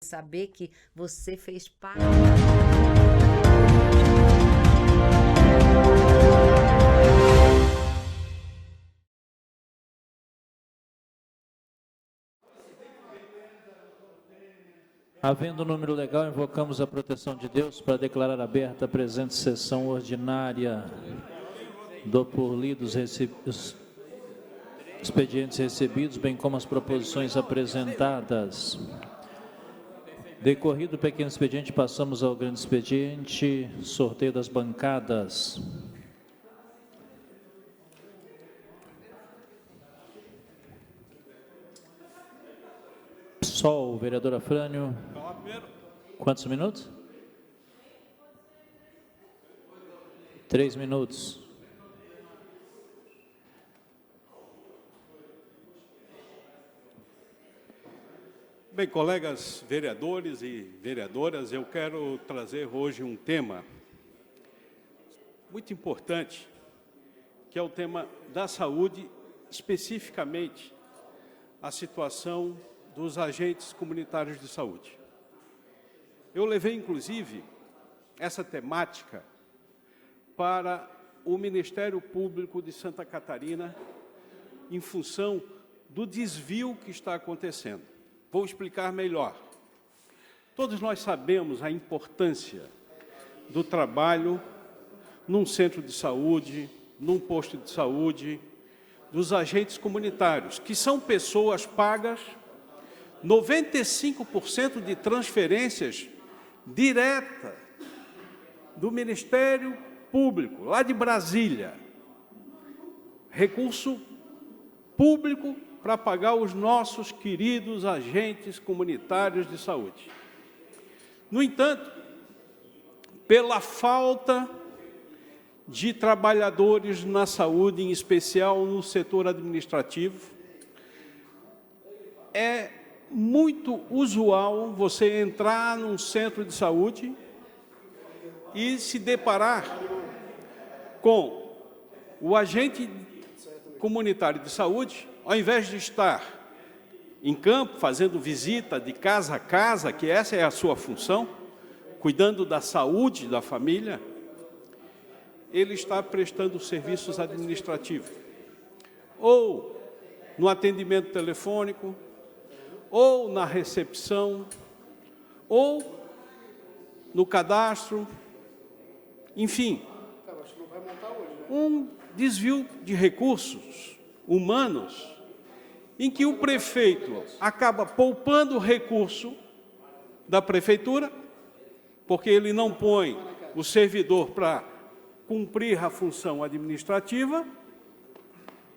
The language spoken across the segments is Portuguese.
saber que você fez parte. Havendo número legal, invocamos a proteção de Deus para declarar aberta a presente sessão ordinária. Dou por lidos os expedientes recebidos, bem como as proposições apresentadas. Decorrido o pequeno expediente, passamos ao grande expediente, sorteio das bancadas. PSOL, vereador Afrânio. Quantos minutos? 3 minutos. Bem, colegas vereadores e vereadoras, eu quero trazer hoje um tema muito importante, que é o tema da saúde, especificamente a situação dos agentes comunitários de saúde. Eu levei, inclusive, essa temática para o Ministério Público de Santa Catarina, em função do desvio que está acontecendo. Vou explicar melhor. Todos nós sabemos a importância do trabalho num centro de saúde, num posto de saúde, dos agentes comunitários, que são pessoas pagas 95% de transferências direta do Ministério Público, lá de Brasília. Recurso público para pagar os nossos queridos agentes comunitários de saúde. No entanto, pela falta de trabalhadores na saúde, em especial no setor administrativo, é muito usual você entrar num centro de saúde e se deparar com o agente comunitário de saúde, ao invés de estar em campo, fazendo visita de casa a casa, que essa é a sua função, cuidando da saúde da família, ele está prestando serviços administrativos, ou no atendimento telefônico, ou na recepção, ou no cadastro, enfim, um desvio de recursos humanos em que o prefeito acaba poupando o recurso da prefeitura, porque ele não põe o servidor para cumprir a função administrativa,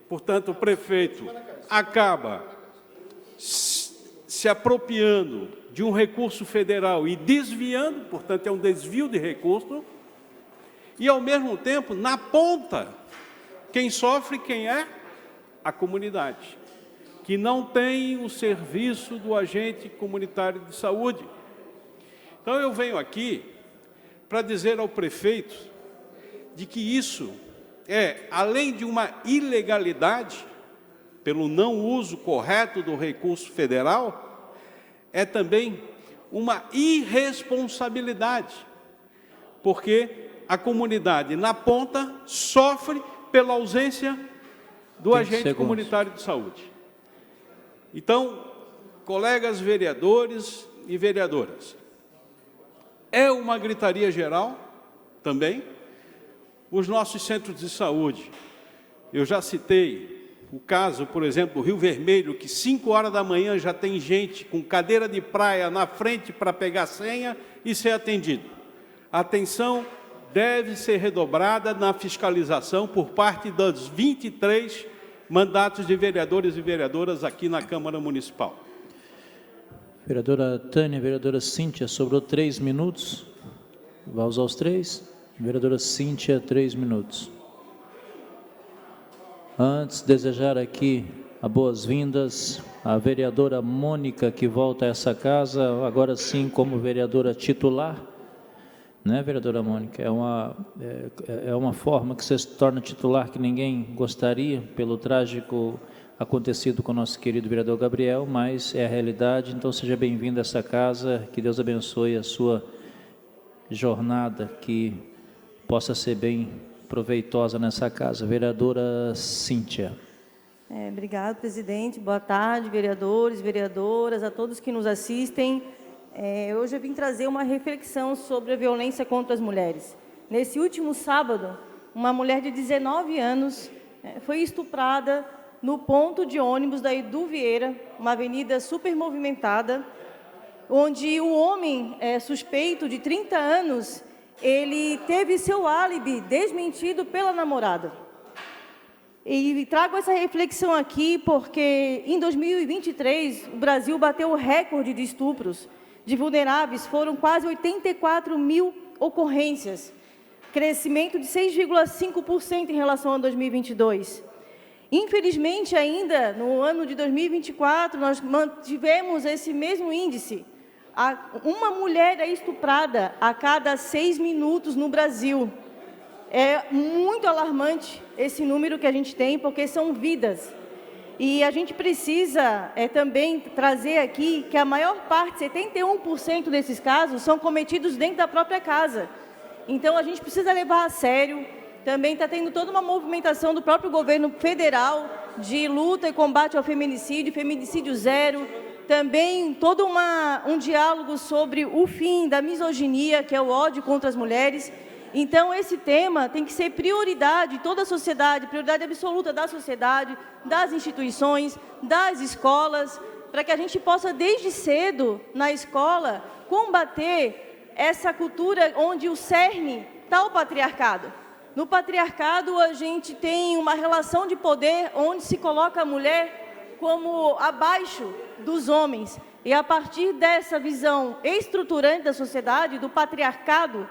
portanto, o prefeito acaba se apropriando de um recurso federal e desviando, portanto, é um desvio de recurso, e, ao mesmo tempo, na ponta, quem sofre, quem é? A comunidade, que não tem o serviço do agente comunitário de saúde. Então, eu venho aqui para dizer ao prefeito de que isso é, além de uma ilegalidade, pelo não uso correto do recurso federal, é também uma irresponsabilidade, porque a comunidade, na ponta, sofre pela ausência do agente comunitário de saúde. Então, colegas vereadores e vereadoras, é uma gritaria geral também. Os nossos centros de saúde, eu já citei o caso, por exemplo, do Rio Vermelho, que 5 horas da manhã já tem gente com cadeira de praia na frente para pegar senha e ser atendido. A atenção deve ser redobrada na fiscalização por parte dos 23 mandatos de vereadores e vereadoras aqui na Câmara Municipal. Vereadora Tânia, vereadora Cíntia, sobrou 3 minutos. Vai usar os 3? Vereadora Cíntia, 3 minutos. Antes, desejar aqui as boas-vindas à vereadora Mônica, que volta a essa casa, agora sim como vereadora titular. Né, vereadora Mônica? É uma forma que você se torna titular que ninguém gostaria, pelo trágico acontecido com o nosso querido vereador Gabriel, mas é a realidade. Então seja bem-vindo a essa casa, que Deus abençoe a sua jornada, que possa ser bem proveitosa nessa casa. Vereadora Cíntia. Obrigado, presidente. Boa tarde, vereadores, vereadoras, a todos que nos assistem. Hoje eu vim trazer uma reflexão sobre a violência contra as mulheres. Nesse último sábado, uma mulher de 19 anos foi estuprada no ponto de ônibus da Edu Vieira, uma avenida super movimentada, onde o homem suspeito de 30 anos, ele teve seu álibi desmentido pela namorada. E trago essa reflexão aqui porque em 2023 o Brasil bateu o recorde de estupros de vulneráveis, foram quase 84 mil ocorrências, crescimento de 6,5% em relação a 2022. Infelizmente, ainda no ano de 2024, nós mantivemos esse mesmo índice. Uma mulher é estuprada a cada 6 minutos no Brasil. É muito alarmante esse número que a gente tem, porque são vidas. E a gente precisa também trazer aqui que a maior parte, 71% desses casos, são cometidos dentro da própria casa. Então, a gente precisa levar a sério. Também está tendo toda uma movimentação do próprio governo federal de luta e combate ao feminicídio, feminicídio zero. Também todo um diálogo sobre o fim da misoginia, que é o ódio contra as mulheres. Então, esse tema tem que ser prioridade de toda a sociedade, prioridade absoluta da sociedade, das instituições, das escolas, para que a gente possa, desde cedo, na escola, combater essa cultura onde o cerne está o patriarcado. No patriarcado, a gente tem uma relação de poder onde se coloca a mulher como abaixo dos homens. E a partir dessa visão estruturante da sociedade, do patriarcado,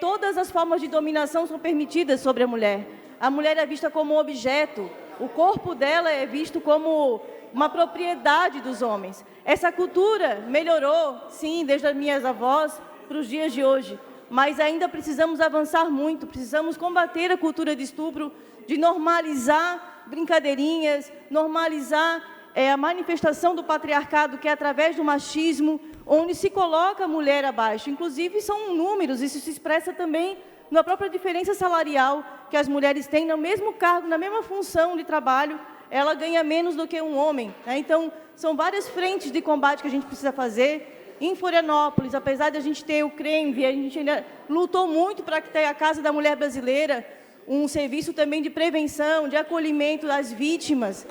todas as formas de dominação são permitidas sobre a mulher. A mulher é vista como um objeto, o corpo dela é visto como uma propriedade dos homens. Essa cultura melhorou, sim, desde as minhas avós para os dias de hoje, mas ainda precisamos avançar muito, precisamos combater a cultura de estupro, de normalizar brincadeirinhas, normalizar a manifestação do patriarcado, que é através do machismo, onde se coloca a mulher abaixo. Inclusive, são números, isso se expressa também na própria diferença salarial que as mulheres têm no mesmo cargo, na mesma função de trabalho, ela ganha menos do que um homem. Então, são várias frentes de combate que a gente precisa fazer. Em Florianópolis, apesar de a gente ter o CREMV, a gente ainda lutou muito para que tenha a Casa da Mulher Brasileira, um serviço também de prevenção, de acolhimento das vítimas,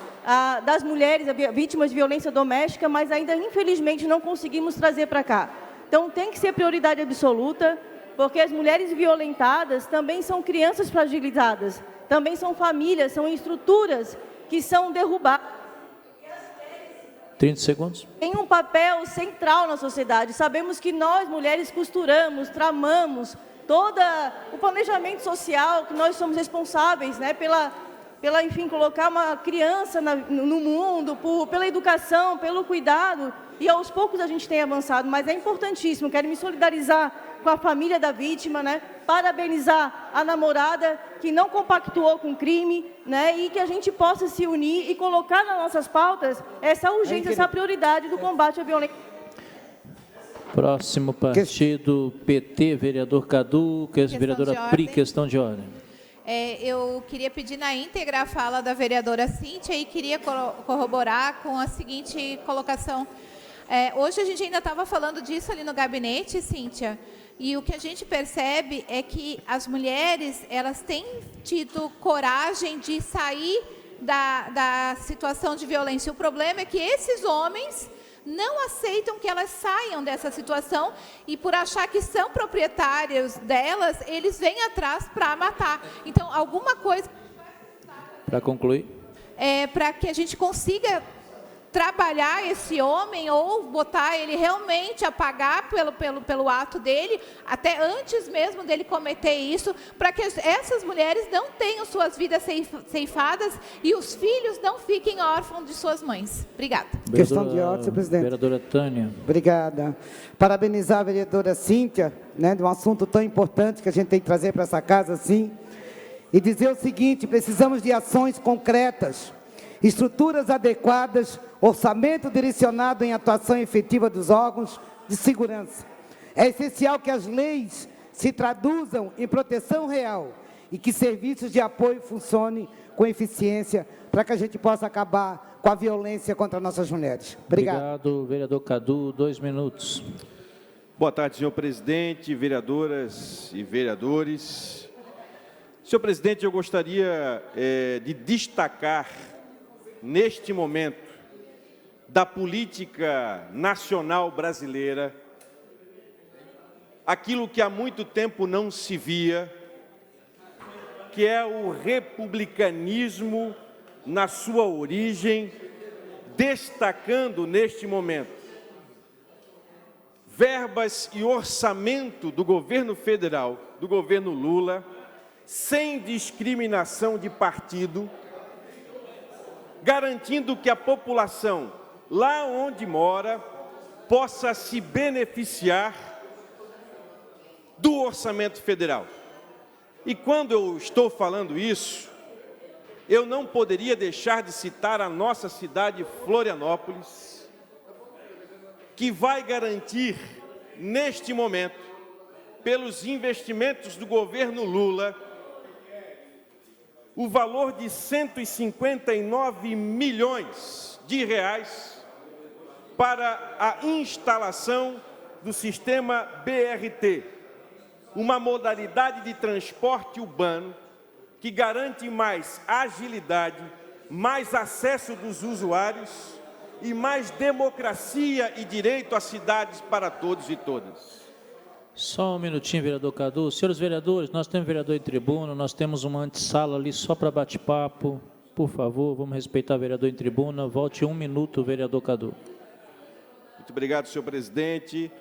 das mulheres, vítimas de violência doméstica, mas ainda, infelizmente, não conseguimos trazer para cá. Então, tem que ser prioridade absoluta, porque as mulheres violentadas também são crianças fragilizadas, também são famílias, são estruturas que são derrubadas. 30 segundos. Tem um papel central na sociedade. Sabemos que nós, mulheres, costuramos, tramamos, todo o planejamento social, que nós somos responsáveis, né, enfim, colocar uma criança no mundo, pela educação, pelo cuidado, e aos poucos a gente tem avançado, mas é importantíssimo. Quero me solidarizar com a família da vítima, né, parabenizar a namorada que não compactuou com o crime, né, e que a gente possa se unir e colocar nas nossas pautas essa urgência, essa prioridade do combate à violência. Próximo partido, PT, vereador Cadu, vereadora Pri, questão de ordem. Eu queria pedir na íntegra a fala da vereadora Cíntia e queria corroborar com a seguinte colocação. Hoje a gente ainda estava falando disso ali no gabinete, Cíntia, e o que a gente percebe é que as mulheres, elas têm tido coragem de sair da situação de violência. O problema é que esses homens não aceitam que elas saiam dessa situação e, por achar que são proprietários delas, eles vêm atrás para matar. Então, alguma coisa... Para concluir. Para que a gente consiga trabalhar esse homem ou botar ele realmente a pagar pelo ato dele, até antes mesmo dele cometer isso, para que essas mulheres não tenham suas vidas ceifadas e os filhos não fiquem órfãos de suas mães. Obrigada. Questão de ordem, senhor presidente. Vereadora Tânia. Obrigada. Parabenizar a vereadora Cíntia, né, de um assunto tão importante que a gente tem que trazer para essa casa, sim. E dizer o seguinte, precisamos de ações concretas. estruturas adequadas, orçamento direcionado em atuação efetiva dos órgãos de segurança. É essencial que as leis se traduzam em proteção real e que serviços de apoio funcionem com eficiência para que a gente possa acabar com a violência contra nossas mulheres. Obrigado. Obrigado, vereador Cadu. 2 minutos. Boa tarde, senhor presidente, vereadoras e vereadores. Senhor presidente, eu gostaria de destacar, neste momento, da política nacional brasileira, aquilo que há muito tempo não se via, que é o republicanismo na sua origem, destacando neste momento verbas e orçamento do governo federal, do governo Lula, sem discriminação de partido, garantindo que a população, lá onde mora, possa se beneficiar do orçamento federal. E quando eu estou falando isso, eu não poderia deixar de citar a nossa cidade, Florianópolis, que vai garantir, neste momento, pelos investimentos do governo Lula, o valor de 159 milhões de reais para a instalação do sistema BRT, uma modalidade de transporte urbano que garante mais agilidade, mais acesso dos usuários e mais democracia e direito às cidades para todos e todas. Só um minutinho, vereador Cadu. Senhores vereadores, nós temos vereador em tribuna, nós temos uma antessala ali só para bate-papo. Por favor, vamos respeitar o vereador em tribuna. Volte 1 minuto, vereador Cadu. Muito obrigado, senhor presidente.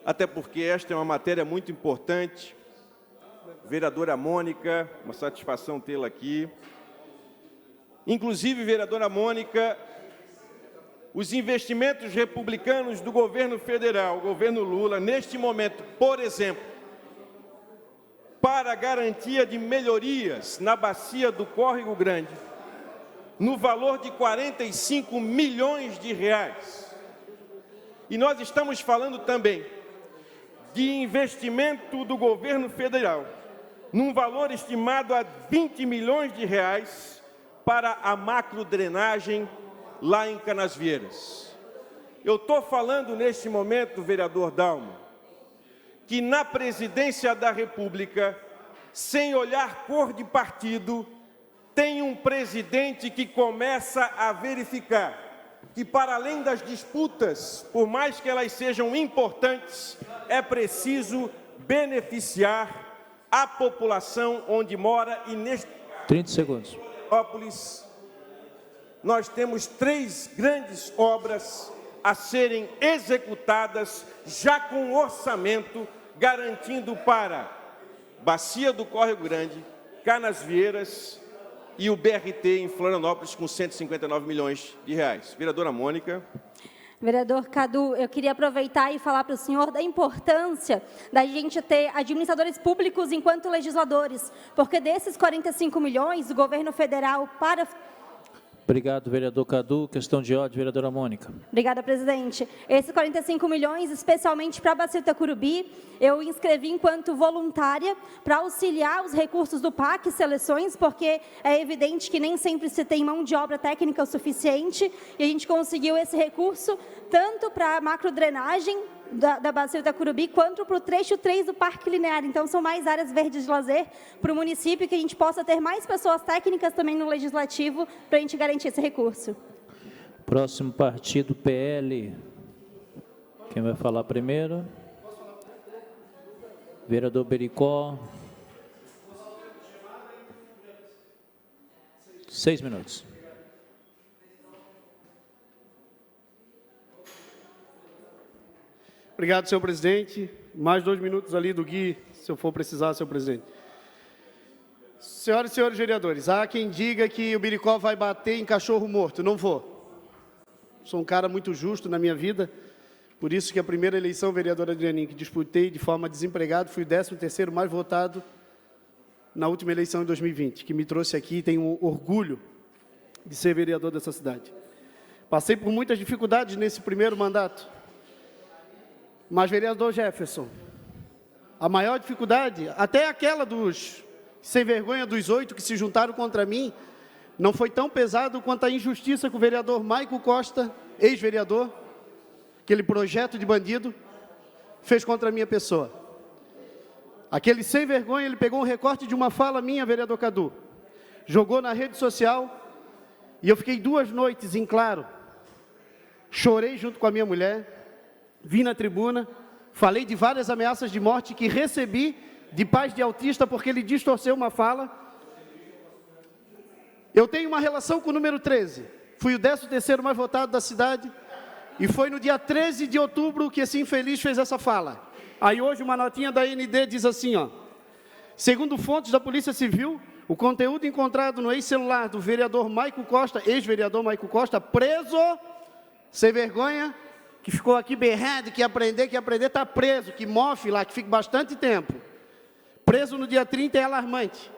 Até porque esta é uma matéria muito importante. Vereadora Mônica, uma satisfação tê-la aqui. Inclusive, vereadora Mônica, os investimentos republicanos do governo federal, governo Lula, neste momento, por exemplo, para a garantia de melhorias na bacia do Córrego Grande, no valor de 45 milhões de reais. E nós estamos falando também de investimento do governo federal, num valor estimado a 20 milhões de reais para a macrodrenagem lá em Canasvieiras. Eu estou falando neste momento, vereador Dalmo, que na presidência da República, sem olhar cor de partido, tem um presidente que começa a verificar que, para além das disputas, por mais que elas sejam importantes, é preciso beneficiar a população onde mora e neste 30 segundos. Nós temos 3 grandes obras a serem executadas já com orçamento, garantindo para Bacia do Córrego Grande, Canasvieiras e o BRT em Florianópolis com 159 milhões de reais. Vereadora Mônica. Vereador Cadu, eu queria aproveitar e falar para o senhor da importância da gente ter administradores públicos enquanto legisladores, porque desses 45 milhões, o governo federal para... Obrigado, vereador Cadu. Questão de ordem, vereadora Mônica. Obrigada, presidente. Esses 45 milhões, especialmente para a Bacia do Itacurubi, eu inscrevi enquanto voluntária para auxiliar os recursos do PAC Seleções, porque é evidente que nem sempre se tem mão de obra técnica o suficiente, e a gente conseguiu esse recurso tanto para a macrodrenagem da Bacia do Itacurubi, quanto para o trecho 3 do Parque Linear. Então, são mais áreas verdes de lazer para o município, que a gente possa ter mais pessoas técnicas também no Legislativo, para a gente garantir esse recurso. Próximo partido, PL. Quem vai falar primeiro? Vereador Bericó. 6 minutos. Obrigado, senhor presidente. Mais 2 minutos ali do Gui, se eu for precisar, senhor presidente. Senhoras e senhores vereadores, há quem diga que o Bericó vai bater em cachorro morto. Não vou. Sou um cara muito justo na minha vida, por isso que a primeira eleição, vereadora Adrianinha, que disputei de forma desempregado, fui o 13º mais votado na última eleição em 2020, que me trouxe aqui, tenho orgulho de ser vereador dessa cidade. Passei por muitas dificuldades nesse primeiro mandato. Mas, vereador Jefferson, a maior dificuldade, até aquela dos sem vergonha dos 8 que se juntaram contra mim, não foi tão pesado quanto a injustiça que o vereador Maico Costa, ex-vereador, aquele projeto de bandido, fez contra a minha pessoa. Aquele sem vergonha, ele pegou um recorte de uma fala minha, vereador Cadu, jogou na rede social, e eu fiquei 2 noites em claro. Chorei junto com a minha mulher, vim na tribuna, falei de várias ameaças de morte que recebi de pais de autista porque ele distorceu uma fala. Eu tenho uma relação com o número 13. Fui o 13º mais votado da cidade e foi no dia 13 de outubro que esse infeliz fez essa fala. Aí hoje uma notinha da AND diz assim, ó: segundo fontes da Polícia Civil, o conteúdo encontrado no ex-celular do vereador Maico Costa, ex-vereador Maico Costa, preso, sem vergonha, que ficou aqui berrando, que aprender, está preso, que mofe lá, que fica bastante tempo. Preso no dia 30 é alarmante.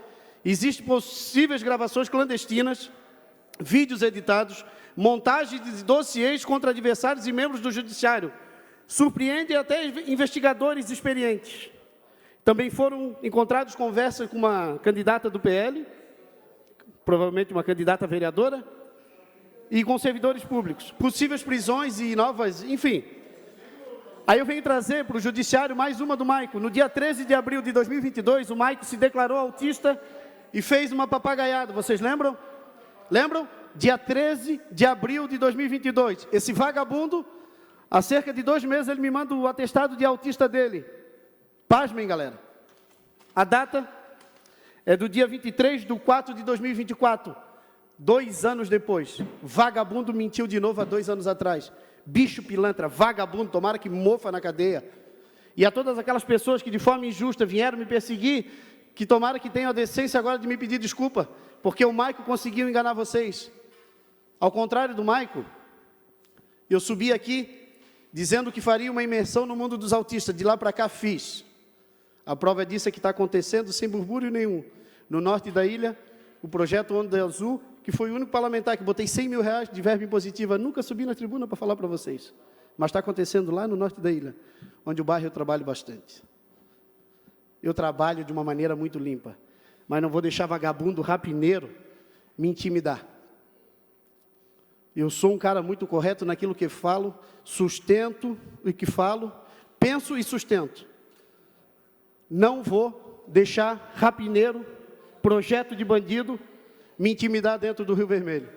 Existem possíveis gravações clandestinas, vídeos editados, montagem de dossiês contra adversários e membros do judiciário. Surpreende até investigadores experientes. Também foram encontrados conversas com uma candidata do PL, provavelmente uma candidata vereadora, e com servidores públicos. Possíveis prisões e novas, enfim. Aí eu venho trazer para o judiciário mais uma do Maico. No dia 13 de abril de 2022, o Maico se declarou autista e fez uma papagaiada. Vocês lembram? Lembram? Dia 13 de abril de 2022. Esse vagabundo, há cerca de 2 meses, ele me manda o atestado de autista dele. Pasmem, galera. A data é do dia 23/4/2024. 2 anos depois. Vagabundo mentiu de novo há 2 anos atrás. Bicho pilantra, vagabundo, tomara que mofa na cadeia. E a todas aquelas pessoas que de forma injusta vieram me perseguir, que tomara que tenham a decência agora de me pedir desculpa, porque o Maico conseguiu enganar vocês. Ao contrário do Maico, eu subi aqui dizendo que faria uma imersão no mundo dos autistas. De lá para cá fiz. A prova disso é que está acontecendo sem burburinho nenhum. No norte da ilha, o projeto Onda Azul, que foi o único parlamentar que botei 100 mil reais de verba impositiva, nunca subi na tribuna para falar para vocês. Mas está acontecendo lá no norte da ilha, onde o bairro eu trabalho bastante. Eu trabalho de uma maneira muito limpa, mas não vou deixar vagabundo rapineiro me intimidar. Eu sou um cara muito correto naquilo que falo, sustento o que falo, penso e sustento. Não vou deixar rapineiro, projeto de bandido, me intimidar dentro do Rio Vermelho.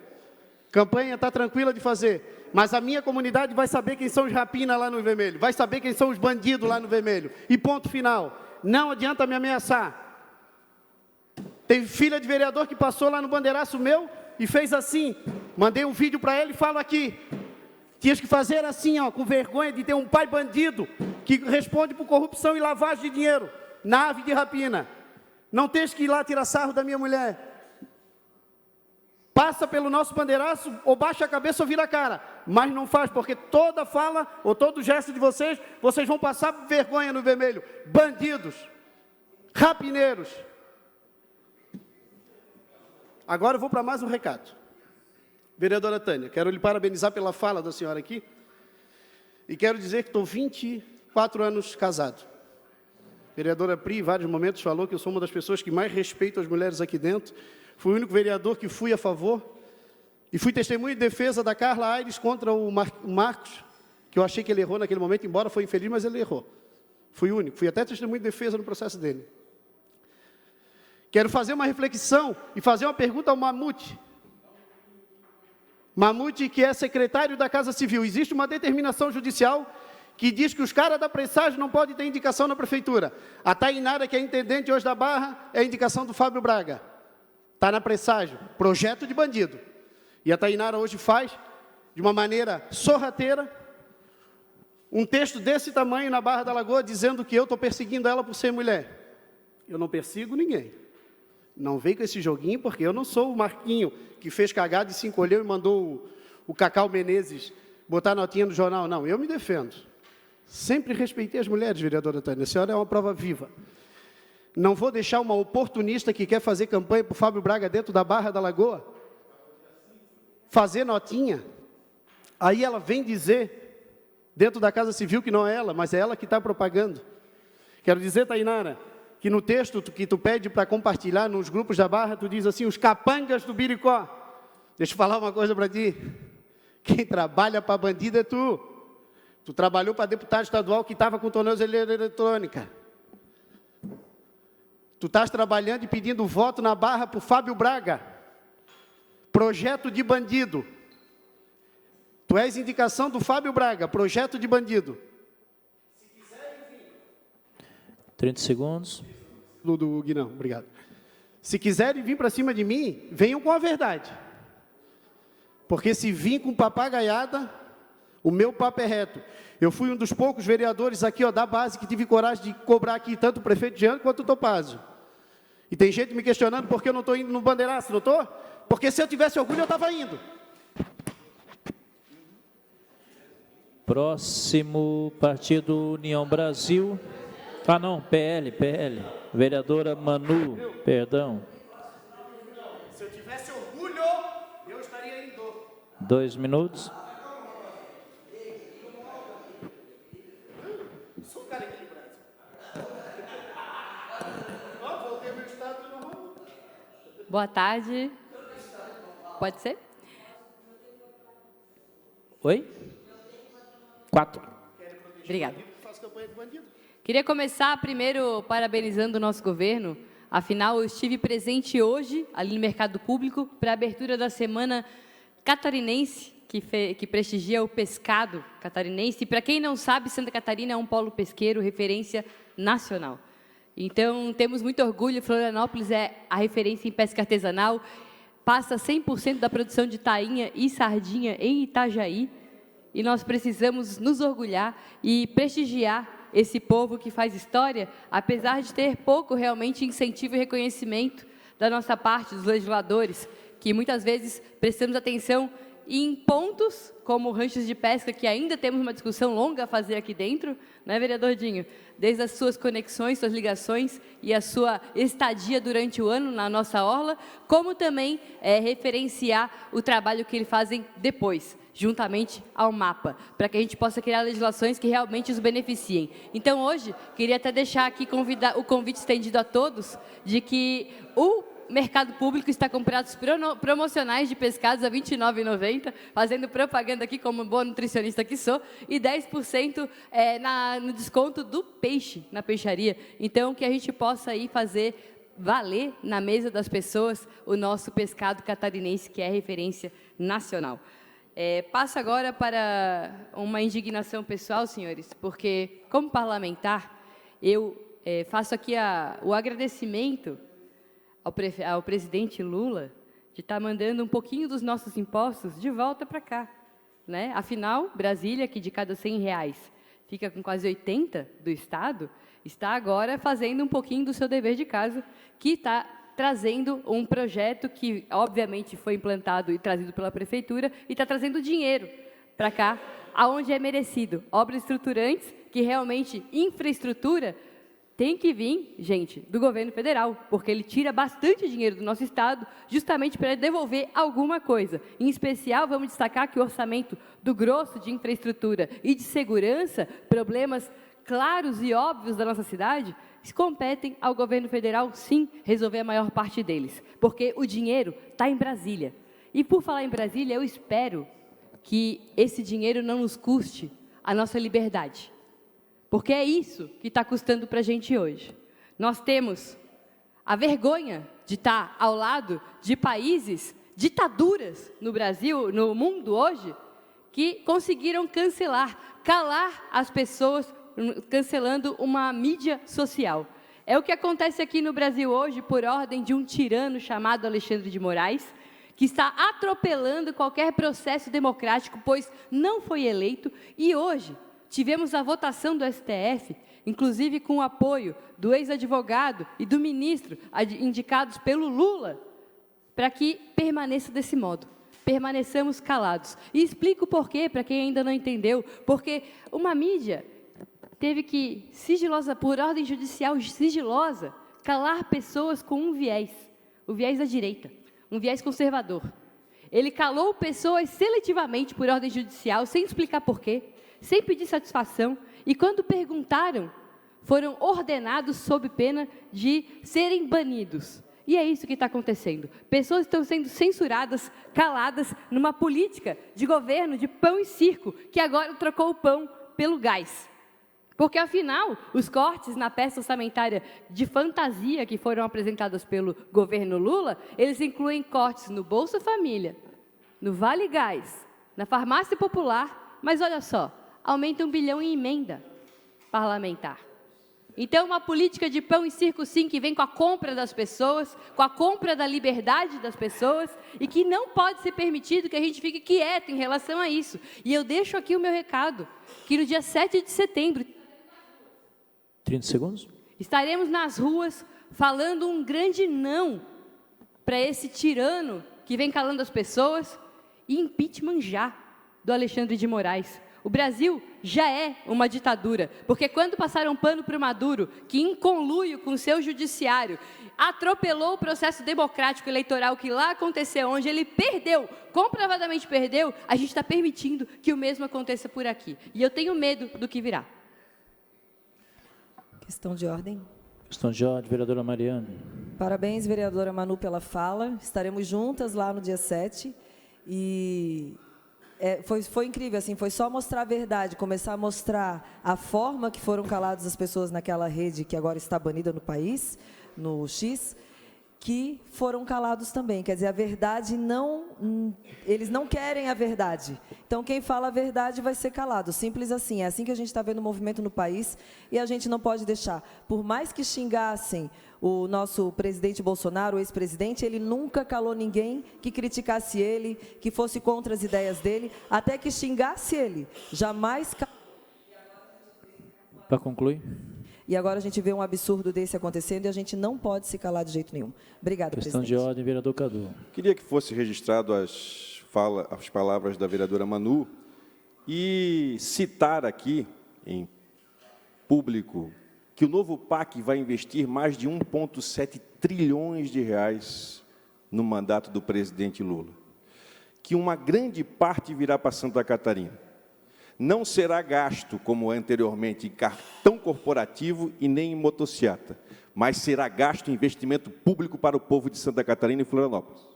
Campanha está tranquila de fazer, mas a minha comunidade vai saber quem são os rapina lá no Vermelho, vai saber quem são os bandidos lá no Vermelho. E ponto final. Não adianta me ameaçar. Tem filha de vereador que passou lá no bandeiraço meu e fez assim. Mandei um vídeo para ele e falo aqui. Tinhas que fazer assim, ó, com vergonha de ter um pai bandido que responde por corrupção e lavagem de dinheiro, nave de rapina. Não tens que ir lá tirar sarro da minha mulher. Passa pelo nosso bandeiraço, ou baixa a cabeça ou vira a cara. Mas não faz, porque toda fala, ou todo gesto de vocês vão passar vergonha no Vermelho. Bandidos, rapineiros. Agora eu vou para mais um recado. Vereadora Tânia, quero lhe parabenizar pela fala da senhora aqui. E quero dizer que estou 24 anos casado. A vereadora Pri, em vários momentos, falou que eu sou uma das pessoas que mais respeito as mulheres aqui dentro. Fui o único vereador que fui a favor. E fui testemunha de defesa da Carla Aires contra o Marcos, que eu achei que ele errou naquele momento, embora foi infeliz, mas ele errou. Fui o único. Fui até testemunha de defesa no processo dele. Quero fazer uma reflexão e fazer uma pergunta ao Mamute. Mamute, que é secretário da Casa Civil. Existe uma determinação judicial que diz que os caras da pressagem não podem ter indicação na prefeitura. A Tainara, que é intendente hoje da Barra, é indicação do Fábio Braga. Está na pressagem, projeto de bandido. E a Tainara hoje faz, de uma maneira sorrateira, um texto desse tamanho na Barra da Lagoa, dizendo que eu estou perseguindo ela por ser mulher. Eu não persigo ninguém. Não vem com esse joguinho, porque eu não sou o Marquinho, que fez cagada e se encolheu e mandou o Cacau Menezes botar notinha no jornal. Não, eu me defendo. Sempre respeitei as mulheres, vereadora Tânia. A senhora é uma prova viva. Não vou deixar uma oportunista que quer fazer campanha para o Fábio Braga dentro da Barra da Lagoa fazer notinha, aí ela vem dizer, dentro da Casa Civil, que não é ela, mas é ela que está propagando. Quero dizer, Tainara, que no texto que tu pede para compartilhar nos grupos da Barra, tu diz assim, os capangas do Biricó. Deixa eu falar uma coisa para ti. Quem trabalha para bandido é tu. Tu trabalhou para deputado estadual que estava com tornozeleira eletrônica. Tu estás trabalhando e pedindo voto na Barra para o Fábio Braga. Projeto de bandido. Tu és indicação do Fábio Braga, projeto de bandido. 30 segundos. Do Guinão, obrigado. Se quiserem vir para cima de mim, venham com a verdade. Porque se vir com papagaiada, o meu papo é reto. Eu fui um dos poucos vereadores aqui, ó, da base que tive coragem de cobrar aqui tanto o prefeito Jean quanto o Topázio. E tem gente me questionando por que eu não estou indo no bandeiraço, não estou? Porque se eu tivesse orgulho, eu estava indo. Próximo Partido União Brasil. Ah, não, PL. Vereadora Manu, perdão. Se eu tivesse orgulho, eu estaria indo. 2 minutos. Sou um cara equilibrado. Ó, voltei ao meu estado de novo. Boa tarde. Pode ser? Oi? 4. Obrigada. Faço campanha de bandido. Queria começar primeiro parabenizando o nosso governo. Afinal, eu estive presente hoje, ali no Mercado Público, para a abertura da Semana Catarinense, que prestigia o pescado catarinense. E, para quem não sabe, Santa Catarina é um polo pesqueiro, referência nacional. Então, temos muito orgulho. Florianópolis é a referência em pesca artesanal. Passa 100% da produção de tainha e sardinha em Itajaí. E nós precisamos nos orgulhar e prestigiar esse povo que faz história, apesar de ter pouco realmente incentivo e reconhecimento da nossa parte, dos legisladores, que muitas vezes prestamos atenção em pontos como ranchos de pesca, que ainda temos uma discussão longa a fazer aqui dentro, né, vereador Dinho? Desde as suas conexões, suas ligações e a sua estadia durante o ano na nossa orla, como também referenciar o trabalho que eles fazem depois, juntamente ao MAPA, para que a gente possa criar legislações que realmente os beneficiem. Então, hoje, queria até deixar aqui o convite estendido a todos, de que o Mercado Público está com pratos promocionais de pescados a R$ 29,90, fazendo propaganda aqui como boa nutricionista que sou, e 10% no desconto do peixe, na peixaria. Então, que a gente possa aí fazer valer na mesa das pessoas o nosso pescado catarinense, que é referência nacional. Passo agora para uma indignação pessoal, senhores, porque, como parlamentar, eu faço aqui o agradecimento ao presidente Lula de estar mandando um pouquinho dos nossos impostos de volta para cá, né? Afinal, Brasília, que de cada R$100 fica com quase 80 do Estado, está agora fazendo um pouquinho do seu dever de casa, que está trazendo um projeto que, obviamente, foi implantado e trazido pela Prefeitura, e está trazendo dinheiro para cá, aonde é merecido. Obras estruturantes, que realmente, infraestrutura, tem que vir, gente, do governo federal, porque ele tira bastante dinheiro do nosso Estado, justamente para devolver alguma coisa. Em especial, vamos destacar que o orçamento do grosso de infraestrutura e de segurança, problemas claros e óbvios da nossa cidade, competem ao governo federal, sim, resolver a maior parte deles, porque o dinheiro está em Brasília. E, por falar em Brasília, eu espero que esse dinheiro não nos custe a nossa liberdade, porque é isso que está custando para a gente hoje. Nós temos a vergonha de estar ao lado de países, ditaduras no Brasil, no mundo hoje, que conseguiram calar as pessoas, cancelando uma mídia social. É o que acontece aqui no Brasil hoje, por ordem de um tirano chamado Alexandre de Moraes, que está atropelando qualquer processo democrático, pois não foi eleito, e hoje tivemos a votação do STF, inclusive com o apoio do ex-advogado e do ministro, indicados pelo Lula, para que permaneça desse modo. Permaneçamos calados. E explico por quê, para quem ainda não entendeu. Porque uma mídia teve que, sigilosa, por ordem judicial sigilosa, calar pessoas com um viés, o viés da direita, um viés conservador. Ele calou pessoas seletivamente por ordem judicial, sem explicar porquê, sem pedir satisfação, e quando perguntaram, foram ordenados sob pena de serem banidos. E é isso que está acontecendo. Pessoas estão sendo censuradas, caladas, numa política de governo de pão e circo, que agora trocou o pão pelo gás. Porque, afinal, os cortes na peça orçamentária de fantasia que foram apresentados pelo governo Lula, eles incluem cortes no Bolsa Família, no Vale Gás, na Farmácia Popular, mas olha só, aumenta 1 bilhão em emenda parlamentar. Então, uma política de pão e circo, sim, que vem com a compra das pessoas, com a compra da liberdade das pessoas, e que não pode ser permitido que a gente fique quieto em relação a isso. E eu deixo aqui o meu recado, que no dia 7 de setembro... 30 segundos. Estaremos nas ruas falando um grande não para esse tirano que vem calando as pessoas, e impeachment já do Alexandre de Moraes. O Brasil já é uma ditadura, porque quando passaram pano para o Maduro, que em conluio com o seu judiciário, atropelou o processo democrático eleitoral que lá aconteceu, onde ele perdeu, comprovadamente perdeu, a gente está permitindo que o mesmo aconteça por aqui. E eu tenho medo do que virá. Questão de ordem. Questão de ordem, vereadora Mariane. Parabéns, vereadora Manu, pela fala. Estaremos juntas lá no dia 7. E foi incrível, assim, foi só mostrar a verdade, começar a mostrar a forma que foram caladas as pessoas naquela rede que agora está banida no país, no X, que foram calados também. Quer dizer, a verdade não... Eles não querem a verdade. Então, quem fala a verdade vai ser calado. Simples assim. É assim que a gente está vendo o movimento no país e a gente não pode deixar. Por mais que xingassem o nosso presidente Bolsonaro, o ex-presidente, ele nunca calou ninguém que criticasse ele, que fosse contra as ideias dele, até que xingasse ele. Jamais... Para concluir. E agora a gente vê um absurdo desse acontecendo e a gente não pode se calar de jeito nenhum. Obrigada, Questão presidente. de ordem, vereador Cadu. Queria que fosse registrado as palavras da vereadora Manu e citar aqui, em público, que o novo PAC vai investir mais de 1,7 trilhões de reais no mandato do presidente Lula. Que uma grande parte virá para Santa Catarina. Não será gasto, como anteriormente, em cartão corporativo e nem em motociata, mas será gasto em investimento público para o povo de Santa Catarina e Florianópolis.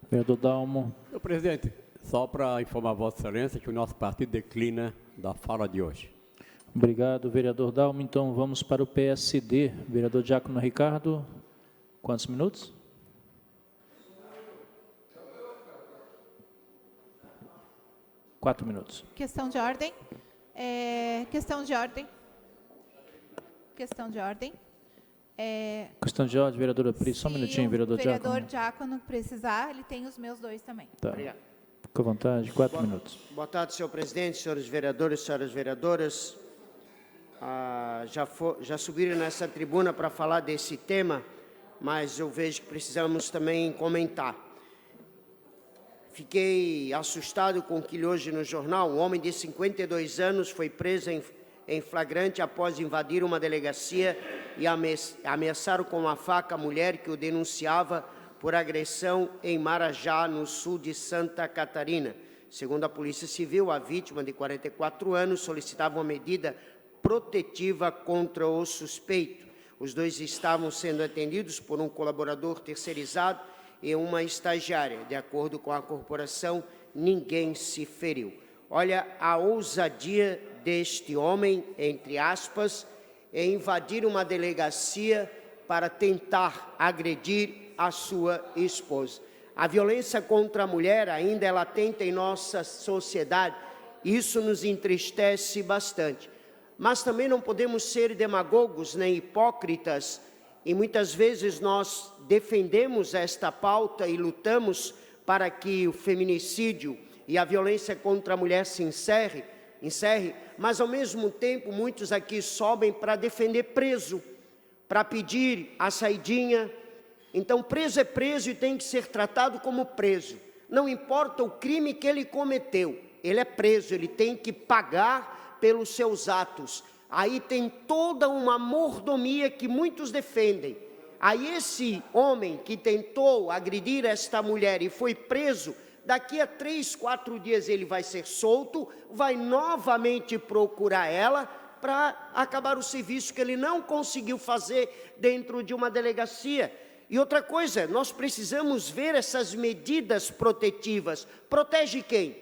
Vereador Dalmo. Senhor presidente, só para informar Vossa Excelência que o nosso partido declina da fala de hoje. Obrigado, vereador Dalmo. Então, vamos para o PSD. Vereador Diácono Ricardo, quantos minutos? Quatro minutos. Questão de ordem. Questão de ordem. Questão de ordem. Questão de ordem, vereadora Pri. Só um minutinho, vereador Diácono. Se o vereador Diácono precisar, ele tem os meus 2 também. Tá. Obrigado. Fica à vontade, 4 minutos. Boa tarde, senhor presidente, senhores vereadores, senhoras vereadoras. Já subiram nessa tribuna para falar desse tema, mas eu vejo que precisamos também comentar. Fiquei assustado com o que li hoje no jornal. Um homem de 52 anos foi preso em flagrante após invadir uma delegacia e ameaçar com uma faca a mulher que o denunciava por agressão em Marajá, no sul de Santa Catarina. Segundo a Polícia Civil, a vítima, de 44 anos, solicitava uma medida protetiva contra o suspeito. Os dois estavam sendo atendidos por um colaborador terceirizado e uma estagiária. De acordo com a corporação, ninguém se feriu. Olha a ousadia deste homem, entre aspas, em invadir uma delegacia para tentar agredir a sua esposa. A violência contra a mulher ainda é latente em nossa sociedade. Isso nos entristece bastante. Mas também não podemos ser demagogos nem hipócritas, e muitas vezes nós defendemos esta pauta e lutamos para que o feminicídio e a violência contra a mulher se encerre, mas ao mesmo tempo muitos aqui sobem para defender preso, para pedir a saidinha. Então preso é preso e tem que ser tratado como preso. Não importa o crime que ele cometeu, ele é preso, ele tem que pagar pelos seus atos. Aí tem toda uma mordomia que muitos defendem. Aí esse homem que tentou agredir esta mulher e foi preso, daqui a 3, 4 dias ele vai ser solto, vai novamente procurar ela para acabar o serviço que ele não conseguiu fazer dentro de uma delegacia. E outra coisa, nós precisamos ver essas medidas protetivas. Protege quem?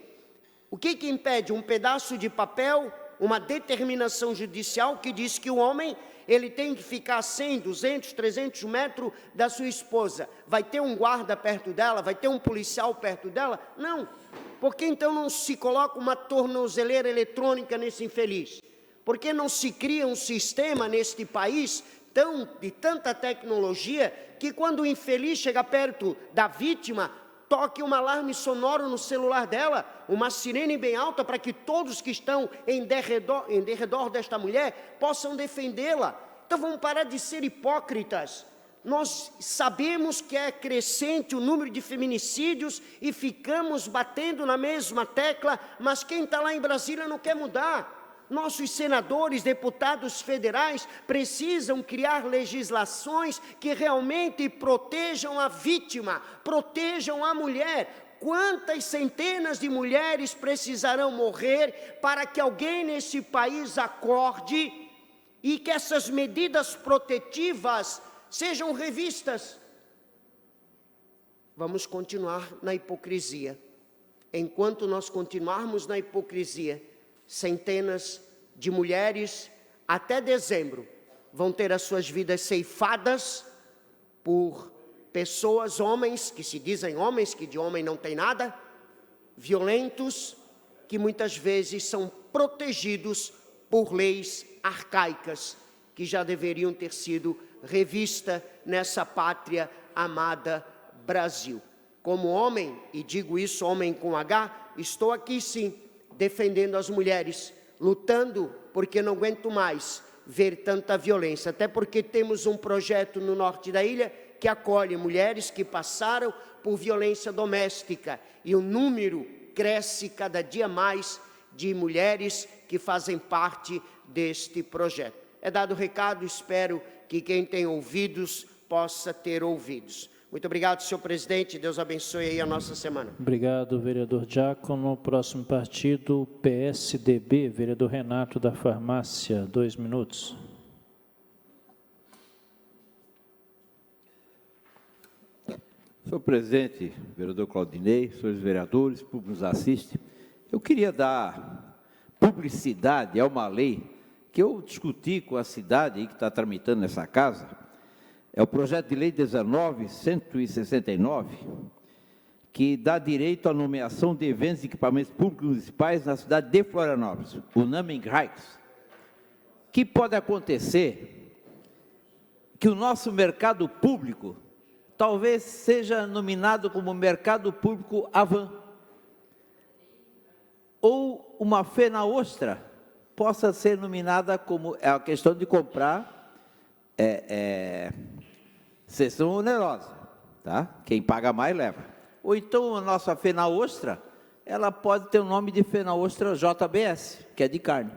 O que impede? Um pedaço de papel, uma determinação judicial que diz que o homem ele tem que ficar 100, 200, 300 metros da sua esposa. Vai ter um guarda perto dela? Vai ter um policial perto dela? Não. Por que então não se coloca uma tornozeleira eletrônica nesse infeliz? Por que não se cria um sistema neste país de tanta tecnologia que quando o infeliz chega perto da vítima, toque um alarme sonoro no celular dela, uma sirene bem alta para que todos que estão em derredor desta mulher possam defendê-la. Então vamos parar de ser hipócritas. Nós sabemos que é crescente o número de feminicídios e ficamos batendo na mesma tecla, mas quem está lá em Brasília não quer mudar. Nossos senadores, deputados federais precisam criar legislações que realmente protejam a vítima, protejam a mulher. Quantas centenas de mulheres precisarão morrer para que alguém nesse país acorde e que essas medidas protetivas sejam revistas? Vamos continuar na hipocrisia. Enquanto nós continuarmos na hipocrisia, centenas de mulheres, até dezembro, vão ter as suas vidas ceifadas por pessoas, homens, que se dizem homens, que de homem não tem nada, violentos, que muitas vezes são protegidos por leis arcaicas, que já deveriam ter sido revistas nessa pátria amada Brasil. Como homem, e digo isso homem com H, estou aqui sim, defendendo as mulheres, lutando porque não aguento mais ver tanta violência, até porque temos um projeto no norte da ilha que acolhe mulheres que passaram por violência doméstica e o número cresce cada dia mais de mulheres que fazem parte deste projeto. É dado o recado, espero que quem tem ouvidos possa ter ouvidos. Muito obrigado, senhor presidente. Deus abençoe aí a nossa semana. Obrigado, vereador Diácono. Próximo partido, PSDB, vereador Renato da Farmácia, 2 minutos. Senhor presidente, vereador Claudinei, senhores vereadores, público que nos assiste, eu queria dar publicidade a uma lei que eu discuti com a cidade aí que está tramitando nessa casa. É o projeto de lei 19.169, que dá direito à nomeação de eventos e equipamentos públicos municipais na cidade de Florianópolis, o naming rights. Que pode acontecer que o nosso mercado público talvez seja nominado como mercado público Avan, ou uma Fena Ostra possa ser nominada como a questão de comprar sessão onerosa, tá? Quem paga mais leva. Ou então a nossa Fena Ostra, ela pode ter o nome de Fena Ostra JBS, que é de carne.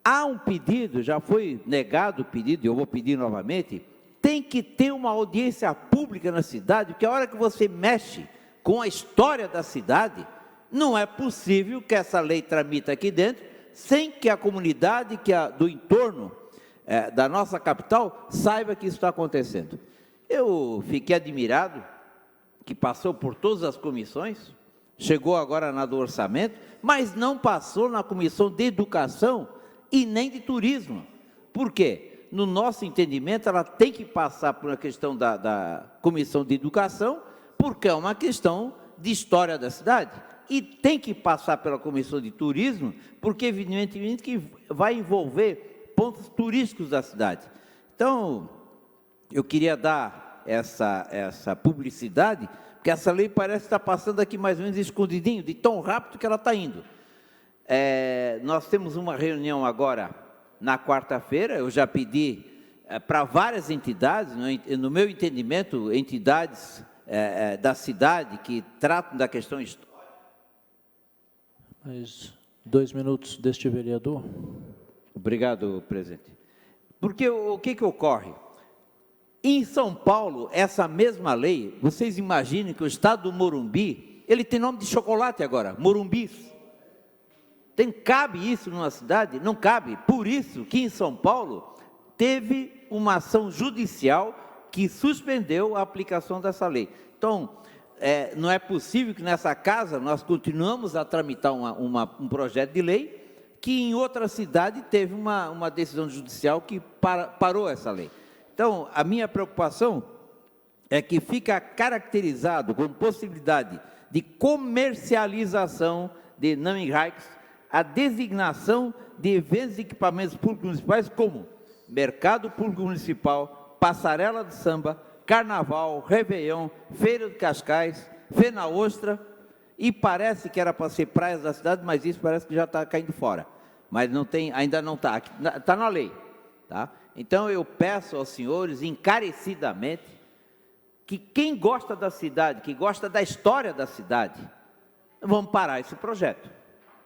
Há um pedido, já foi negado o pedido, e eu vou pedir novamente, tem que ter uma audiência pública na cidade, porque a hora que você mexe com a história da cidade, não é possível que essa lei tramite aqui dentro, sem que a comunidade do entorno da nossa capital saiba que isso está acontecendo. Eu fiquei admirado que passou por todas as comissões, chegou agora na do orçamento, mas não passou na comissão de educação e nem de turismo. Por quê? No nosso entendimento, ela tem que passar por uma questão da comissão de educação, porque é uma questão de história da cidade. E tem que passar pela comissão de turismo, porque evidentemente que vai envolver pontos turísticos da cidade. Então, eu queria dar essa publicidade, porque essa lei parece estar passando aqui mais ou menos escondidinho, de tão rápido que ela está indo. Nós temos uma reunião agora, na quarta-feira, eu já pedi para várias entidades, no meu entendimento, entidades da cidade que tratam da questão histórica. Mais 2 minutos deste vereador. Obrigado, presidente. Porque o que ocorre? Em São Paulo, essa mesma lei, vocês imaginem que o estado do Morumbi, ele tem nome de chocolate agora, Morumbis. Cabe isso numa cidade? Não cabe. Por isso que em São Paulo teve uma ação judicial que suspendeu a aplicação dessa lei. Então, não é possível que nessa casa nós continuamos a tramitar um projeto de lei que em outra cidade teve uma decisão judicial que parou essa lei. Então, a minha preocupação é que fica caracterizado como possibilidade de comercialização de naming rights a designação de eventos e equipamentos públicos municipais como Mercado Público Municipal, Passarela de Samba, Carnaval, Réveillon, Feira de Cascais, Fena Ostra, e parece que era para ser praias da cidade, mas isso parece que já está caindo fora. Mas não tem, ainda não está, está na lei. Tá? Então eu peço aos senhores encarecidamente que quem gosta da cidade, que gosta da história da cidade, vamos parar esse projeto.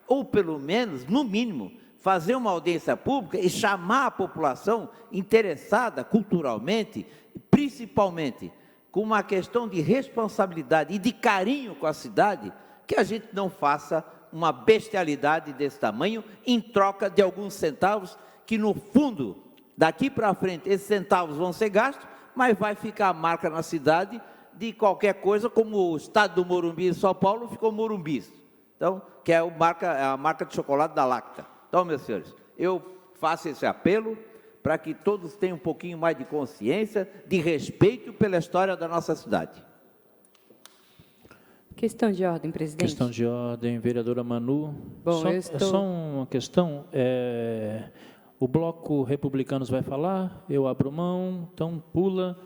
Ou pelo menos, no mínimo, fazer uma audiência pública e chamar a população interessada culturalmente, principalmente com uma questão de responsabilidade e de carinho com a cidade, que a gente não faça uma bestialidade desse tamanho em troca de alguns centavos, que no fundo, daqui para frente, esses centavos vão ser gastos, mas vai ficar a marca na cidade de qualquer coisa, como o estado do Morumbi em São Paulo ficou Morumbis. Então, que é a marca de chocolate da Lacta. Então, meus senhores, eu faço esse apelo para que todos tenham um pouquinho mais de consciência, de respeito pela história da nossa cidade. Questão de ordem, presidente. Questão de ordem, vereadora Manu. Bom, só uma questão. O bloco Republicanos vai falar, eu abro mão, então pula.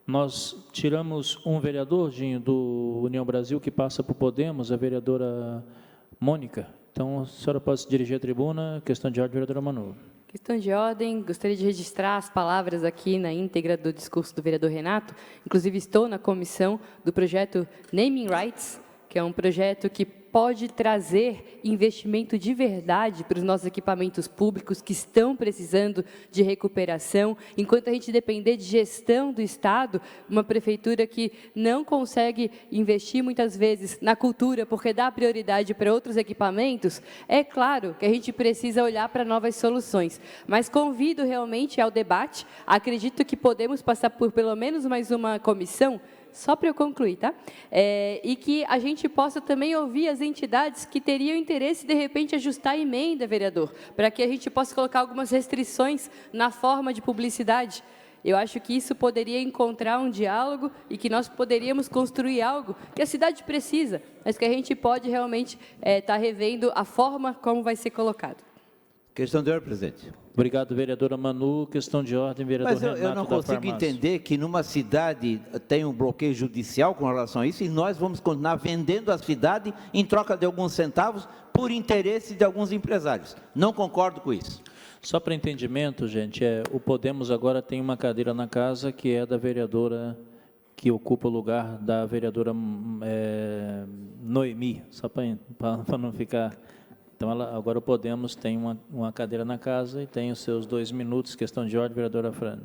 Nós tiramos um vereador, Dinho, do União Brasil, que passa para o Podemos, a vereadora Mônica. Então, a senhora pode se dirigir à tribuna. Questão de ordem, vereadora Manu. Questão de ordem, gostaria de registrar as palavras aqui na íntegra do discurso do vereador Renato. Inclusive, estou na comissão do projeto Naming Rights, que é um projeto que pode trazer investimento de verdade para os nossos equipamentos públicos que estão precisando de recuperação. Enquanto a gente depender de gestão do Estado, uma prefeitura que não consegue investir muitas vezes na cultura porque dá prioridade para outros equipamentos, é claro que a gente precisa olhar para novas soluções. Mas convido realmente ao debate, acredito que podemos passar por pelo menos mais uma comissão, só para eu concluir, tá? E que a gente possa também ouvir as entidades que teriam interesse, de repente, ajustar a emenda, vereador, para que a gente possa colocar algumas restrições na forma de publicidade. Eu acho que isso poderia encontrar um diálogo e que nós poderíamos construir algo que a cidade precisa, mas que a gente pode realmente estar revendo a forma como vai ser colocado. Questão de ordem, presidente. Obrigado, vereadora Manu. Questão de ordem, vereador Renato. Mas eu não consigo entender que numa cidade tem um bloqueio judicial com relação a isso e nós vamos continuar vendendo a cidade em troca de alguns centavos por interesse de alguns empresários. Não concordo com isso. Só para entendimento, gente, o Podemos agora tem uma cadeira na casa que é da vereadora que ocupa o lugar da vereadora Noemi, só para não ficar... Então, agora o Podemos tem uma cadeira na casa e tem os seus 2 minutos. Questão de ordem, vereadora Fran.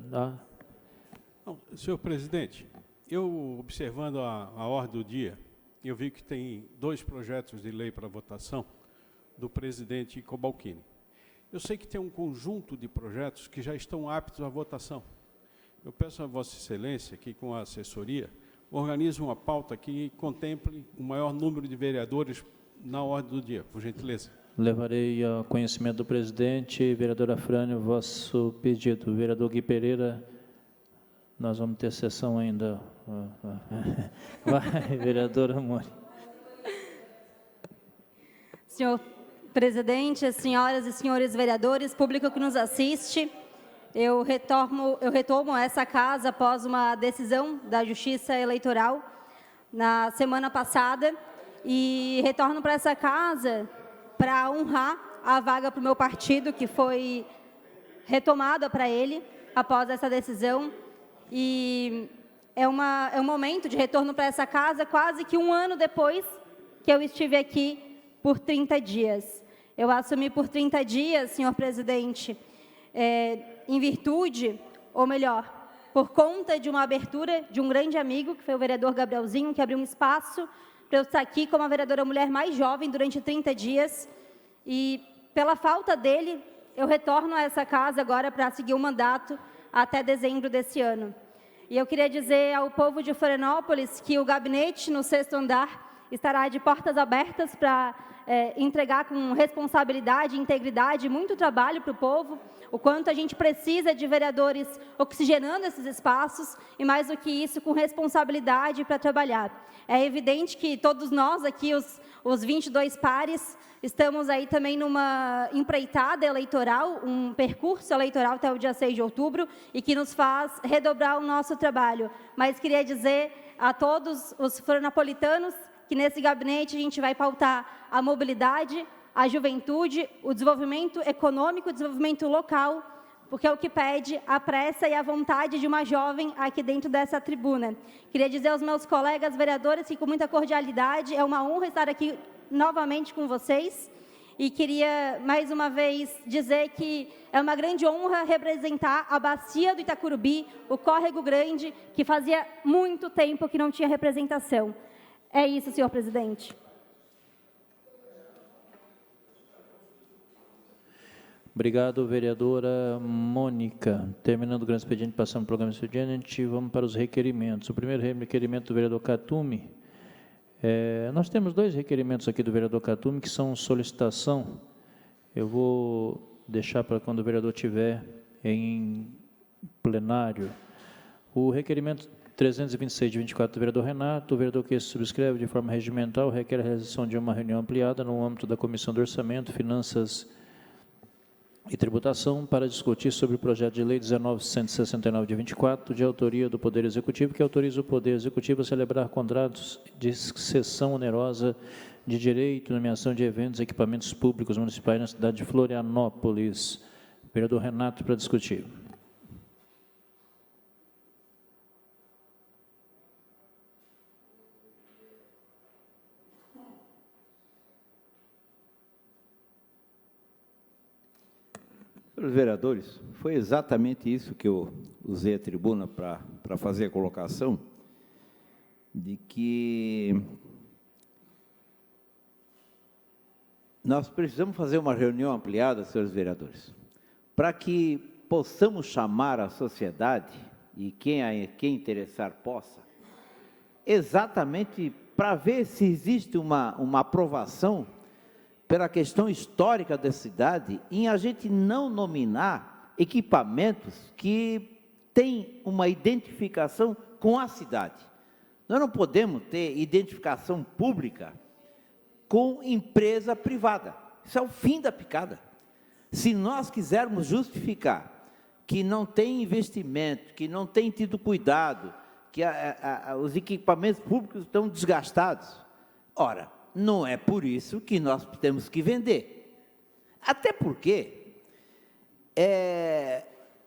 Senhor presidente, eu observando a ordem do dia, eu vi que tem 2 projetos de lei para votação do presidente Cobalcini. Eu sei que tem um conjunto de projetos que já estão aptos à votação. Eu peço a Vossa Excelência, que com a assessoria, organize uma pauta que contemple o maior número de vereadores na ordem do dia, por gentileza. Levarei ao conhecimento do presidente. Vereadora Frânia, o vosso pedido. Vereador Gui Pereira, nós vamos ter sessão ainda. Vai, vereadora Mônica. Senhor presidente, senhoras e senhores vereadores, público que nos assiste, eu retomo essa casa após uma decisão da Justiça Eleitoral na semana passada e retorno para essa casa para honrar a vaga para o meu partido, que foi retomada para ele após essa decisão. E é um momento de retorno para essa casa quase que 1 ano depois que eu estive aqui por 30 dias. Eu assumi por 30 dias, senhor presidente, em virtude, ou melhor, por conta de uma abertura de um grande amigo, que foi o vereador Gabrielzinho, que abriu um espaço para eu estar aqui como a vereadora mulher mais jovem durante 30 dias. E, pela falta dele, eu retorno a essa casa agora para seguir o mandato até dezembro desse ano. E eu queria dizer ao povo de Florianópolis que o gabinete no 6º andar estará de portas abertas para entregar com responsabilidade e integridade muito trabalho para o povo, o quanto a gente precisa de vereadores oxigenando esses espaços e, mais do que isso, com responsabilidade para trabalhar. É evidente que todos nós aqui, os 22 pares, estamos aí também numa empreitada eleitoral, um percurso eleitoral até o dia 6 de outubro, e que nos faz redobrar o nosso trabalho. Mas queria dizer a todos os florianopolitanos que nesse gabinete a gente vai pautar a mobilidade, a juventude, o desenvolvimento econômico, o desenvolvimento local, porque é o que pede a pressa e a vontade de uma jovem aqui dentro dessa tribuna. Queria dizer aos meus colegas vereadores que, com muita cordialidade, é uma honra estar aqui novamente com vocês, e queria, mais uma vez, dizer que é uma grande honra representar a bacia do Itacurubi, o Córrego Grande, que fazia muito tempo que não tinha representação. É isso, senhor presidente. Obrigado, vereadora Mônica. Terminando o grande expediente, passando para o programa expediente, vamos para os requerimentos. O primeiro requerimento do vereador Catume. Nós temos 2 requerimentos aqui do vereador Catume, que são solicitação. Eu vou deixar para quando o vereador estiver em plenário. O requerimento 326 de 24 do vereador Renato, o vereador que subscreve de forma regimental, requer a realização de uma reunião ampliada no âmbito da Comissão do Orçamento, Finanças e Tributação para discutir sobre o projeto de lei 19.169 de 24, de autoria do Poder Executivo, que autoriza o Poder Executivo a celebrar contratos de cessão onerosa de direito, nomeação de eventos e equipamentos públicos municipais na cidade de Florianópolis. Vereador Renato para discutir. Senhores vereadores, foi exatamente isso que eu usei a tribuna para fazer a colocação, de que nós precisamos fazer uma reunião ampliada, senhores vereadores, para que possamos chamar a sociedade, e quem interessar possa, exatamente para ver se existe uma aprovação pela questão histórica da cidade, em a gente não nominar equipamentos que têm uma identificação com a cidade. Nós não podemos ter identificação pública com empresa privada. Isso é o fim da picada. Se nós quisermos justificar que não tem investimento, que não tem tido cuidado, que os equipamentos públicos estão desgastados, ora, não é por isso que nós temos que vender. Até porque,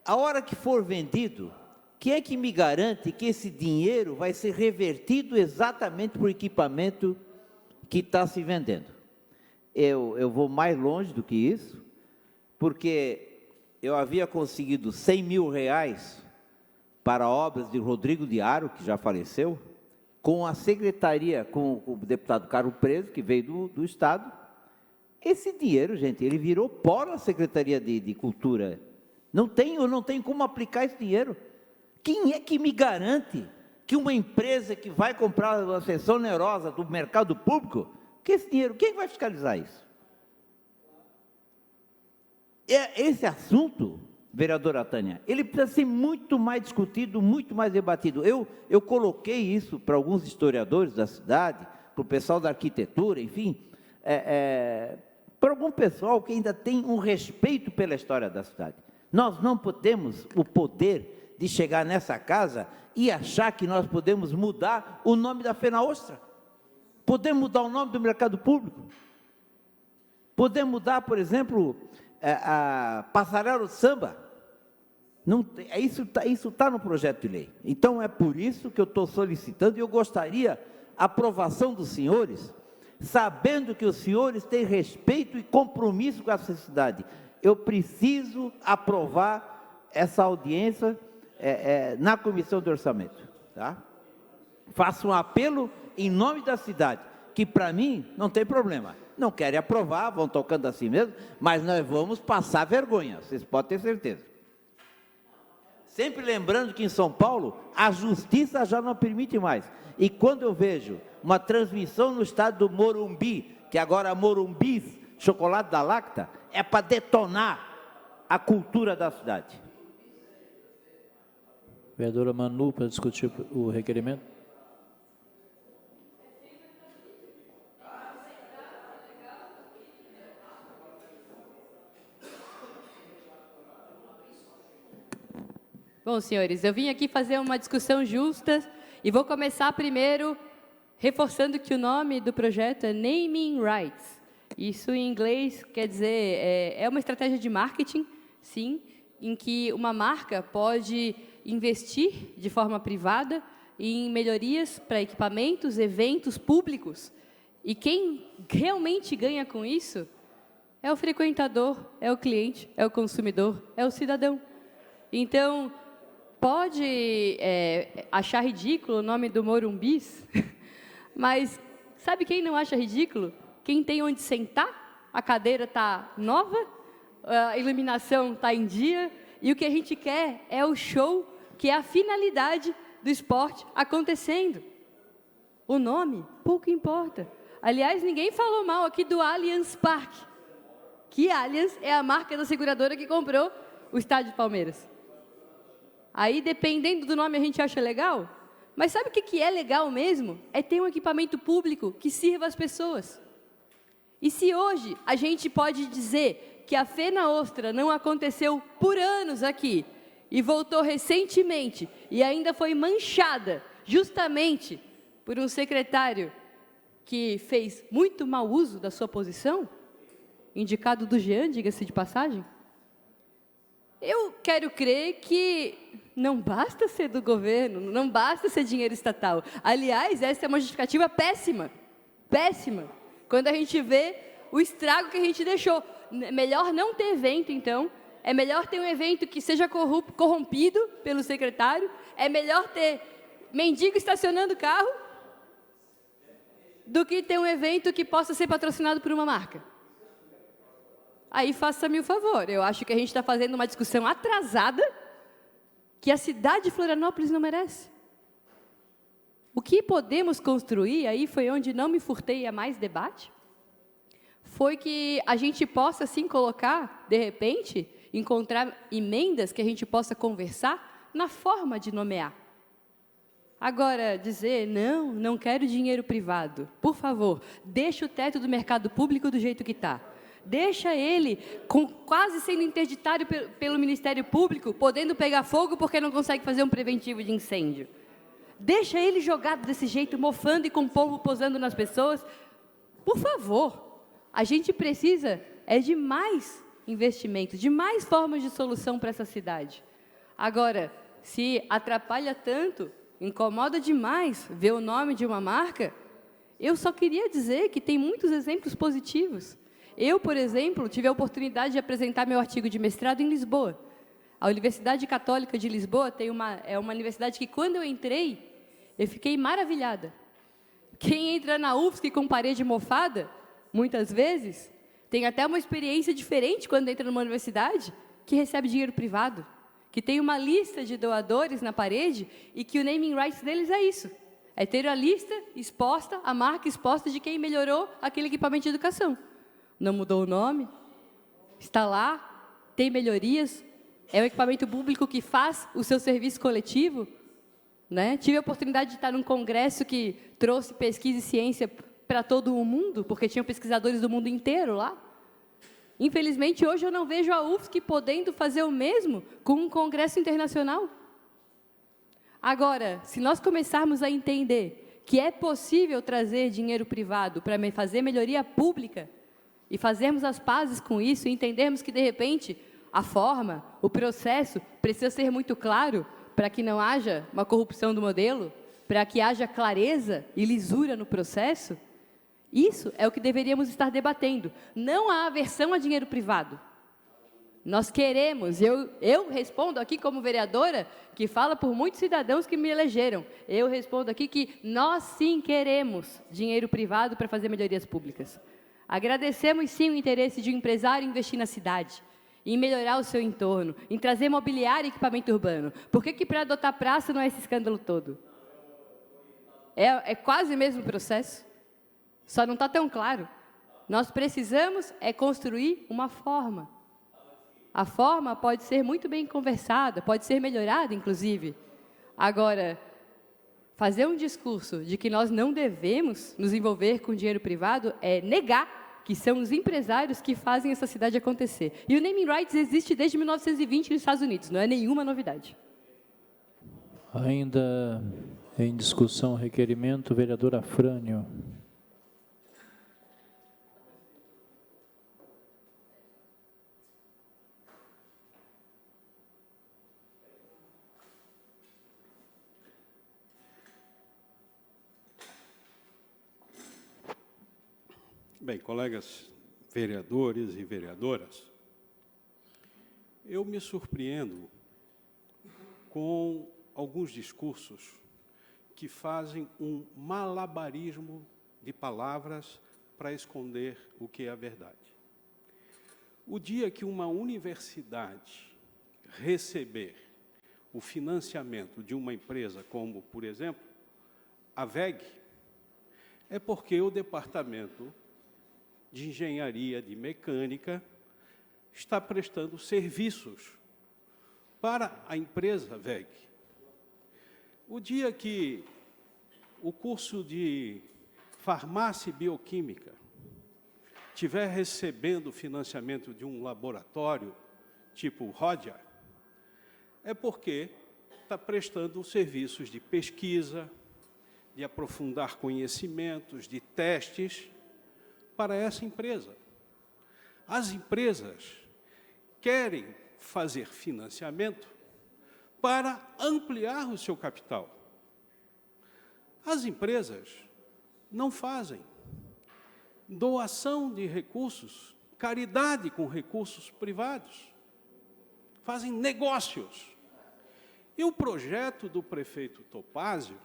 a hora que for vendido, quem é que me garante que esse dinheiro vai ser revertido exatamente para o equipamento que está se vendendo? Eu vou mais longe do que isso, porque eu havia conseguido R$100 mil para obras de Rodrigo de Aro, que já faleceu, com a secretaria, com o deputado Carlos Preso, que veio do Estado. Esse dinheiro, gente, ele virou pó na Secretaria de Cultura. Eu não tenho como aplicar esse dinheiro. Quem é que me garante que uma empresa que vai comprar uma sessão onerosa do mercado público, que esse dinheiro, quem vai fiscalizar isso? Esse assunto, vereadora Tânia, ele precisa ser muito mais discutido, muito mais debatido. Eu coloquei isso para alguns historiadores da cidade, para o pessoal da arquitetura, enfim, para algum pessoal que ainda tem um respeito pela história da cidade. Nós não temos o poder de chegar nessa casa e achar que nós podemos mudar o nome da Fena Ostra. Podemos mudar o nome do mercado público. Podemos mudar, por exemplo, a Passarela do Samba. Não, isso está no projeto de lei. Então, é por isso que eu estou solicitando, e eu gostaria a aprovação dos senhores, sabendo que os senhores têm respeito e compromisso com essa cidade. Eu preciso aprovar essa audiência na comissão de orçamento. Tá? Faço um apelo em nome da cidade, que para mim não tem problema. Não querem aprovar, vão tocando assim mesmo, mas nós vamos passar vergonha, vocês podem ter certeza. Sempre lembrando que em São Paulo, a justiça já não permite mais. E quando eu vejo uma transmissão no estado do Morumbi, que agora é Morumbis, chocolate da Lacta, é para detonar a cultura da cidade. Vereadora Manu, para discutir o requerimento. Bom, senhores, eu vim aqui fazer uma discussão justa e vou começar primeiro reforçando que o nome do projeto é Naming Rights. Isso em inglês quer dizer, é uma estratégia de marketing, sim, em que uma marca pode investir de forma privada em melhorias para equipamentos, eventos públicos. E quem realmente ganha com isso é o frequentador, é o cliente, é o consumidor, é o cidadão. Então, pode achar ridículo o nome do Morumbis, mas sabe quem não acha ridículo? Quem tem onde sentar, a cadeira está nova, a iluminação está em dia, e o que a gente quer é o show, que é a finalidade do esporte acontecendo. O nome pouco importa. Aliás, ninguém falou mal aqui do Allianz Parque, que Allianz é a marca da seguradora que comprou o estádio de Palmeiras. Aí, dependendo do nome, a gente acha legal, mas sabe o que é legal mesmo? É ter um equipamento público que sirva as pessoas. E se hoje a gente pode dizer que a Fena Ostra não aconteceu por anos aqui, e voltou recentemente, e ainda foi manchada, justamente por um secretário que fez muito mau uso da sua posição, indicado do Jean, diga-se de passagem, eu quero crer que não basta ser do governo, não basta ser dinheiro estatal. Aliás, essa é uma justificativa péssima, péssima, quando a gente vê o estrago que a gente deixou. Melhor não ter evento, então, é melhor ter um evento que seja corrompido pelo secretário, é melhor ter mendigo estacionando carro, do que ter um evento que possa ser patrocinado por uma marca. Aí faça-me o favor, eu acho que a gente está fazendo uma discussão atrasada que a cidade de Florianópolis não merece. O que podemos construir, aí foi onde não me furtei a mais debate, foi que a gente possa, sim, colocar, de repente, encontrar emendas que a gente possa conversar na forma de nomear. Agora, dizer, não quero dinheiro privado, por favor, deixa o teto do mercado público do jeito que está. Deixa ele quase sendo interditário pelo Ministério Público, podendo pegar fogo porque não consegue fazer um preventivo de incêndio. Deixa ele jogado desse jeito, mofando e com polvo posando nas pessoas. Por favor, a gente precisa de mais investimentos, de mais formas de solução para essa cidade. Agora, se atrapalha tanto, incomoda demais ver o nome de uma marca, eu só queria dizer que tem muitos exemplos positivos. Eu, por exemplo, tive a oportunidade de apresentar meu artigo de mestrado em Lisboa. A Universidade Católica de Lisboa é uma universidade que, quando eu entrei, eu fiquei maravilhada. Quem entra na UFSC com parede mofada, muitas vezes, tem até uma experiência diferente quando entra numa universidade que recebe dinheiro privado, que tem uma lista de doadores na parede e que o naming rights deles é isso. É ter a lista exposta, a marca exposta de quem melhorou aquele equipamento de educação. Não mudou o nome, está lá, tem melhorias, é um equipamento público que faz o seu serviço coletivo. Né? Tive a oportunidade de estar num congresso que trouxe pesquisa e ciência para todo o mundo, porque tinham pesquisadores do mundo inteiro lá. Infelizmente, hoje eu não vejo a UFSC podendo fazer o mesmo com um congresso internacional. Agora, se nós começarmos a entender que é possível trazer dinheiro privado para fazer melhoria pública, e fazermos as pazes com isso, e entendermos que, de repente, a forma, o processo, precisa ser muito claro para que não haja uma corrupção do modelo, para que haja clareza e lisura no processo, isso é o que deveríamos estar debatendo. Não a aversão a dinheiro privado. Nós queremos, eu respondo aqui como vereadora, que fala por muitos cidadãos que me elegeram, eu respondo aqui que nós sim queremos dinheiro privado para fazer melhorias públicas. Agradecemos sim o interesse de um empresário investir na cidade, em melhorar o seu entorno, em trazer mobiliário e equipamento urbano. Por que para adotar praça não é esse escândalo todo? É quase o mesmo processo, só não está tão claro. Nós precisamos construir uma forma. A forma pode ser muito bem conversada, pode ser melhorada, inclusive. Agora, fazer um discurso de que nós não devemos nos envolver com dinheiro privado é negar que são os empresários que fazem essa cidade acontecer. E o naming rights existe desde 1920 nos Estados Unidos, não é nenhuma novidade. Ainda em discussão, requerimento, vereador Afrânio. Bem, colegas vereadores e vereadoras, eu me surpreendo com alguns discursos que fazem um malabarismo de palavras para esconder o que é a verdade. O dia que uma universidade receber o financiamento de uma empresa como, por exemplo, a VEG, é porque o departamento de engenharia, de mecânica, está prestando serviços para a empresa VEG. O dia que o curso de farmácia e bioquímica estiver recebendo financiamento de um laboratório tipo Rodia, é porque está prestando serviços de pesquisa, de aprofundar conhecimentos, de testes, para essa empresa. As empresas querem fazer financiamento para ampliar o seu capital. As empresas não fazem doação de recursos, caridade com recursos privados. Fazem negócios. E o projeto do prefeito Topázio,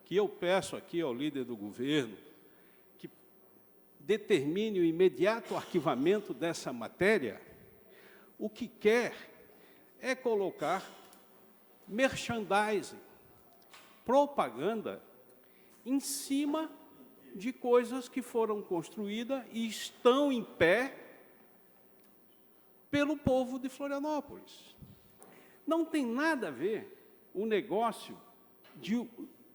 que eu peço aqui ao líder do governo, determine o imediato arquivamento dessa matéria, o que quer é colocar merchandising, propaganda, em cima de coisas que foram construídas e estão em pé pelo povo de Florianópolis. Não tem nada a ver o negócio de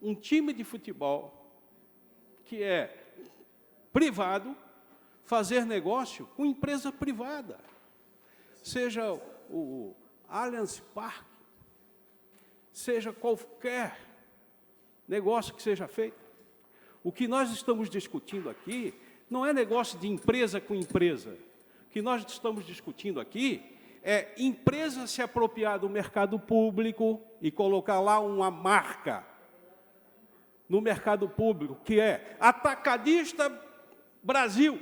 um time de futebol que é privado fazer negócio com empresa privada, seja o Allianz Parque, seja qualquer negócio que seja feito. O que nós estamos discutindo aqui não é negócio de empresa com empresa. O que nós estamos discutindo aqui é empresa se apropriar do mercado público e colocar lá uma marca no mercado público, que é Atacadista Brasil,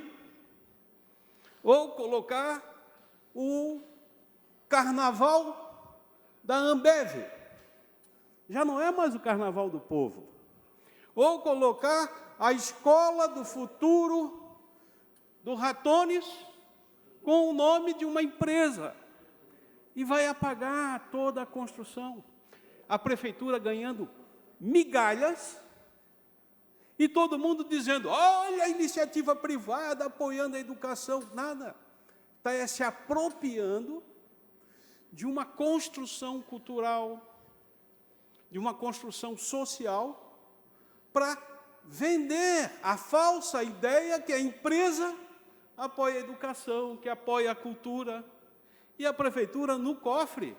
ou colocar o carnaval da Ambev, já não é mais o carnaval do povo, ou colocar a escola do futuro do Ratones com o nome de uma empresa, e vai apagar toda a construção. A prefeitura ganhando migalhas, e todo mundo dizendo, olha a iniciativa privada apoiando a educação. Nada. Está se apropriando de uma construção cultural, de uma construção social, para vender a falsa ideia que a empresa apoia a educação, que apoia a cultura. E a prefeitura, no cofre,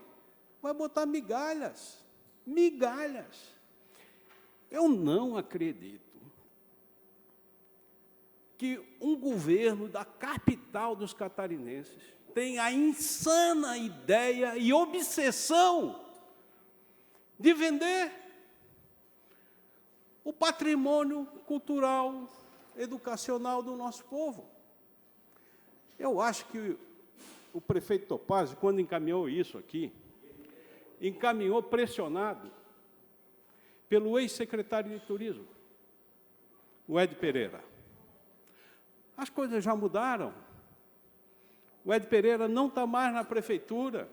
vai botar migalhas. Migalhas. Eu não acredito que um governo da capital dos catarinenses tem a insana ideia e obsessão de vender o patrimônio cultural, educacional do nosso povo. Eu acho que o prefeito Topazio, quando encaminhou isso aqui, encaminhou pressionado pelo ex-secretário de Turismo, o Ed Pereira. As coisas já mudaram. O Ed Pereira não está mais na prefeitura.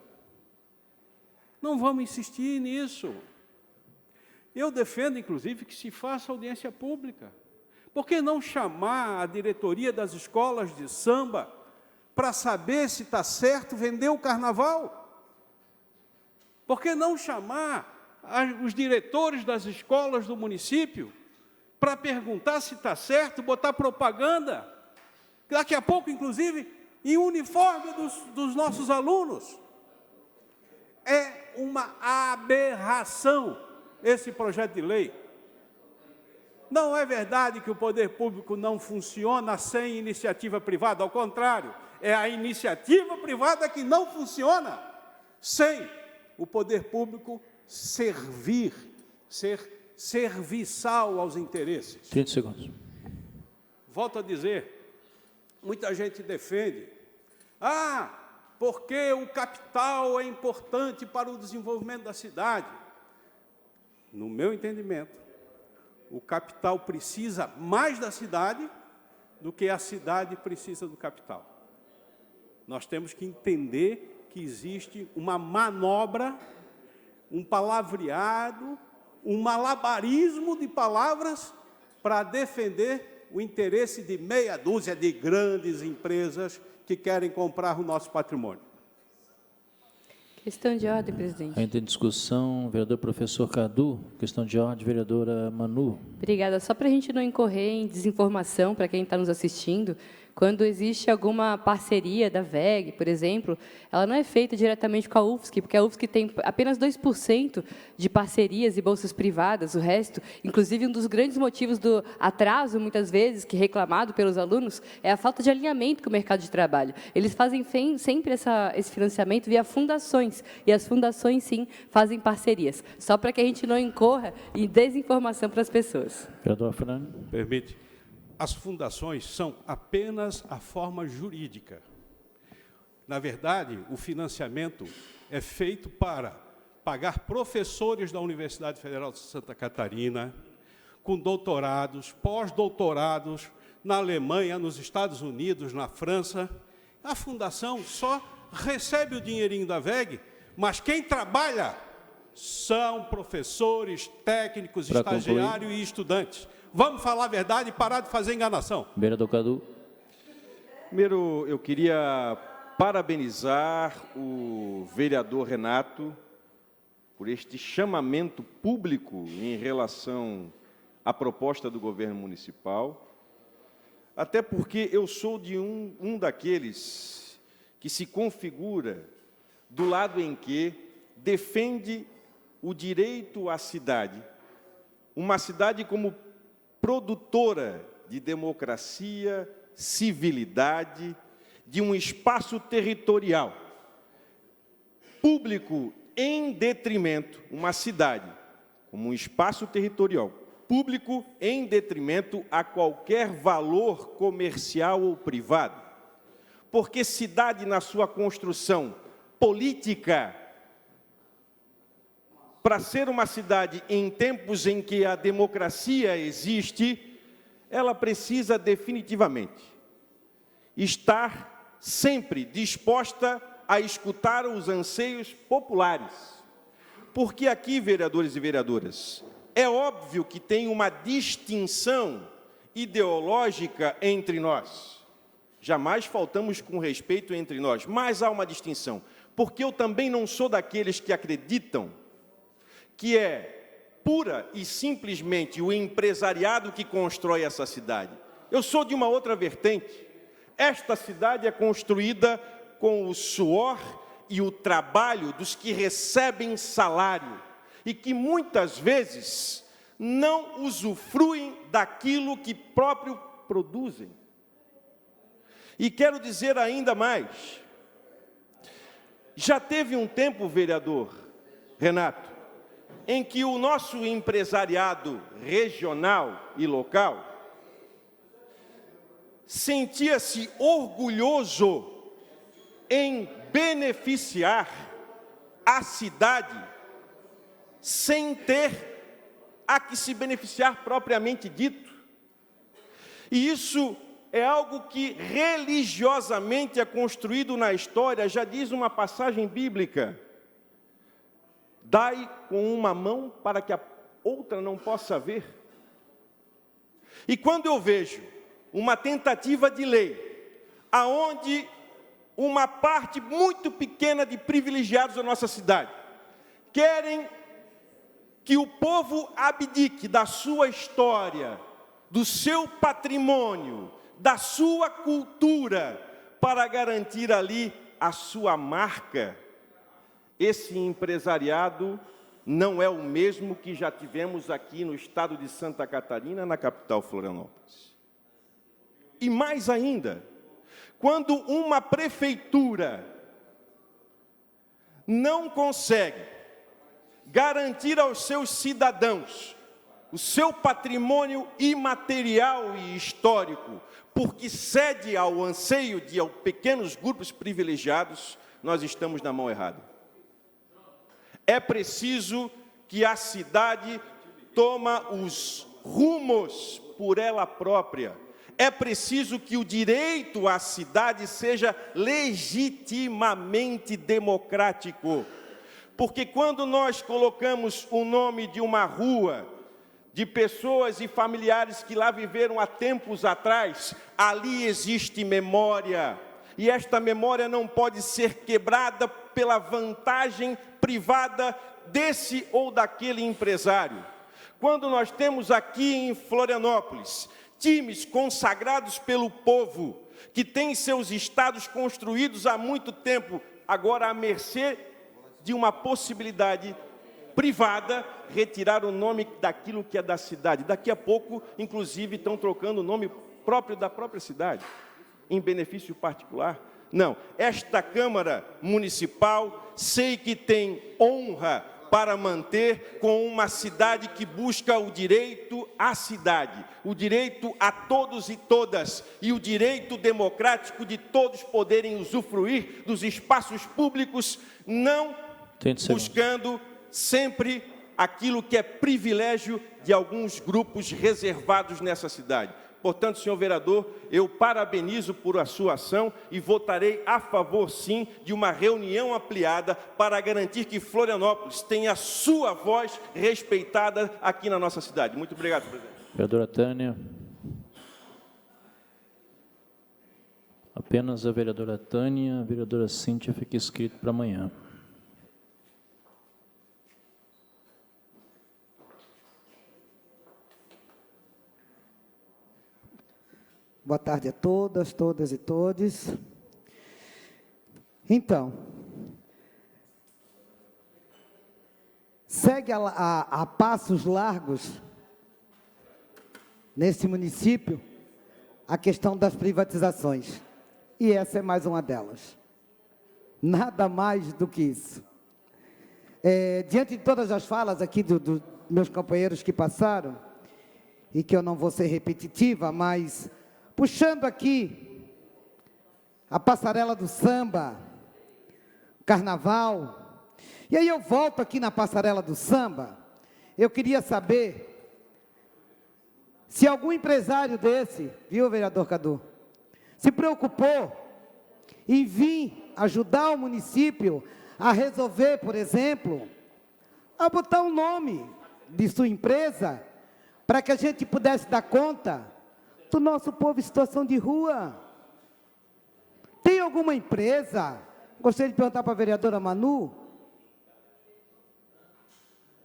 Não vamos insistir nisso. Eu defendo, inclusive, que se faça audiência pública. Por que não chamar a diretoria das escolas de samba para saber se está certo vender o carnaval? Por que não chamar os diretores das escolas do município para perguntar se está certo, botar propaganda? Daqui a pouco, inclusive, em uniforme dos nossos alunos. É uma aberração esse projeto de lei. Não é verdade que o poder público não funciona sem iniciativa privada, ao contrário, é a iniciativa privada que não funciona sem o poder público ser serviçal aos interesses. 30 segundos. Volto a dizer, muita gente defende, porque o capital é importante para o desenvolvimento da cidade. No meu entendimento, o capital precisa mais da cidade do que a cidade precisa do capital. Nós temos que entender que existe uma manobra, um palavreado, um malabarismo de palavras para defender o interesse de meia dúzia de grandes empresas que querem comprar o nosso patrimônio. Questão de ordem, presidente. Ainda em discussão, vereador professor Cadu. Questão de ordem, vereadora Manu. Obrigada. Só para a gente não incorrer em desinformação para quem está nos assistindo, quando existe alguma parceria da VEG, por exemplo, ela não é feita diretamente com a UFSC, porque a UFSC tem apenas 2% de parcerias e bolsas privadas, o resto, inclusive um dos grandes motivos do atraso, muitas vezes, que é reclamado pelos alunos, é a falta de alinhamento com o mercado de trabalho. Eles fazem sempre esse financiamento via fundações, e as fundações, sim, fazem parcerias, só para que a gente não incorra em desinformação para as pessoas. Vereador Fernando. Permite. As fundações são apenas a forma jurídica. Na verdade, o financiamento é feito para pagar professores da Universidade Federal de Santa Catarina, com doutorados, pós-doutorados, na Alemanha, nos Estados Unidos, na França. A fundação só recebe o dinheirinho da VEG, mas quem trabalha são professores, técnicos, estagiários e estudantes. Vamos falar a verdade e parar de fazer enganação. Vereador Cadu. Primeiro, eu queria parabenizar o vereador Renato por este chamamento público em relação à proposta do governo municipal, até porque eu sou de um daqueles que se configura do lado em que defende o direito à cidade, uma cidade como produtora de democracia, civilidade, de um espaço territorial público em detrimento, uma cidade como um espaço territorial público em detrimento a qualquer valor comercial ou privado. Porque cidade, na sua construção política, para ser uma cidade em tempos em que a democracia existe, ela precisa definitivamente estar sempre disposta a escutar os anseios populares. Porque aqui, vereadores e vereadoras, é óbvio que tem uma distinção ideológica entre nós. Jamais faltamos com respeito entre nós, mas há uma distinção. Porque eu também não sou daqueles que acreditam que é pura e simplesmente o empresariado que constrói essa cidade. Eu sou de uma outra vertente. Esta cidade é construída com o suor e o trabalho dos que recebem salário e que muitas vezes não usufruem daquilo que próprio produzem. E quero dizer ainda mais. Já teve um tempo, vereador Renato, em que o nosso empresariado regional e local sentia-se orgulhoso em beneficiar a cidade sem ter a que se beneficiar propriamente dito. E isso é algo que religiosamente é construído na história. Já diz uma passagem bíblica: dai com uma mão para que a outra não possa ver. E quando eu vejo uma tentativa de lei, aonde uma parte muito pequena de privilegiados da nossa cidade querem que o povo abdique da sua história, do seu patrimônio, da sua cultura, para garantir ali a sua marca, esse empresariado não é o mesmo que já tivemos aqui no estado de Santa Catarina, na capital Florianópolis. E mais ainda, quando uma prefeitura não consegue garantir aos seus cidadãos o seu patrimônio imaterial e histórico, porque cede ao anseio de pequenos grupos privilegiados, nós estamos na mão errada. É preciso que a cidade tome os rumos por ela própria. É preciso que o direito à cidade seja legitimamente democrático. Porque quando nós colocamos o nome de uma rua, de pessoas e familiares que lá viveram há tempos atrás, ali existe memória. E esta memória não pode ser quebrada pela vantagem privada desse ou daquele empresário. Quando nós temos aqui em Florianópolis times consagrados pelo povo, que têm seus estados construídos há muito tempo, agora à mercê de uma possibilidade privada, retirar o nome daquilo que é da cidade. Daqui a pouco, inclusive, estão trocando o nome próprio da própria cidade, em benefício particular. Não, esta Câmara Municipal, sei que tem honra para manter com uma cidade que busca o direito à cidade, o direito a todos e todas, e o direito democrático de todos poderem usufruir dos espaços públicos, não buscando sempre aquilo que é privilégio de alguns grupos reservados nessa cidade. Portanto, senhor vereador, eu parabenizo por a sua ação e votarei a favor, sim, de uma reunião ampliada para garantir que Florianópolis tenha a sua voz respeitada aqui na nossa cidade. Muito obrigado, presidente. Vereadora Tânia. Apenas a vereadora Tânia, a vereadora Cíntia fica escrito para amanhã. Boa tarde a todas, todas e todos. Então, segue a passos largos, nesse município, a questão das privatizações. E essa é mais uma delas. Nada mais do que isso. Diante de todas as falas aqui dos meus companheiros que passaram, e que eu não vou ser repetitiva, mas puxando aqui a passarela do samba, carnaval, e aí eu volto aqui na passarela do samba, eu queria saber se algum empresário desse, viu, vereador Cadu, se preocupou em vir ajudar o município a resolver, por exemplo, a botar um nome de sua empresa, para que a gente pudesse dar conta do nosso povo em situação de rua. Tem alguma empresa, gostaria de perguntar para a vereadora Manu,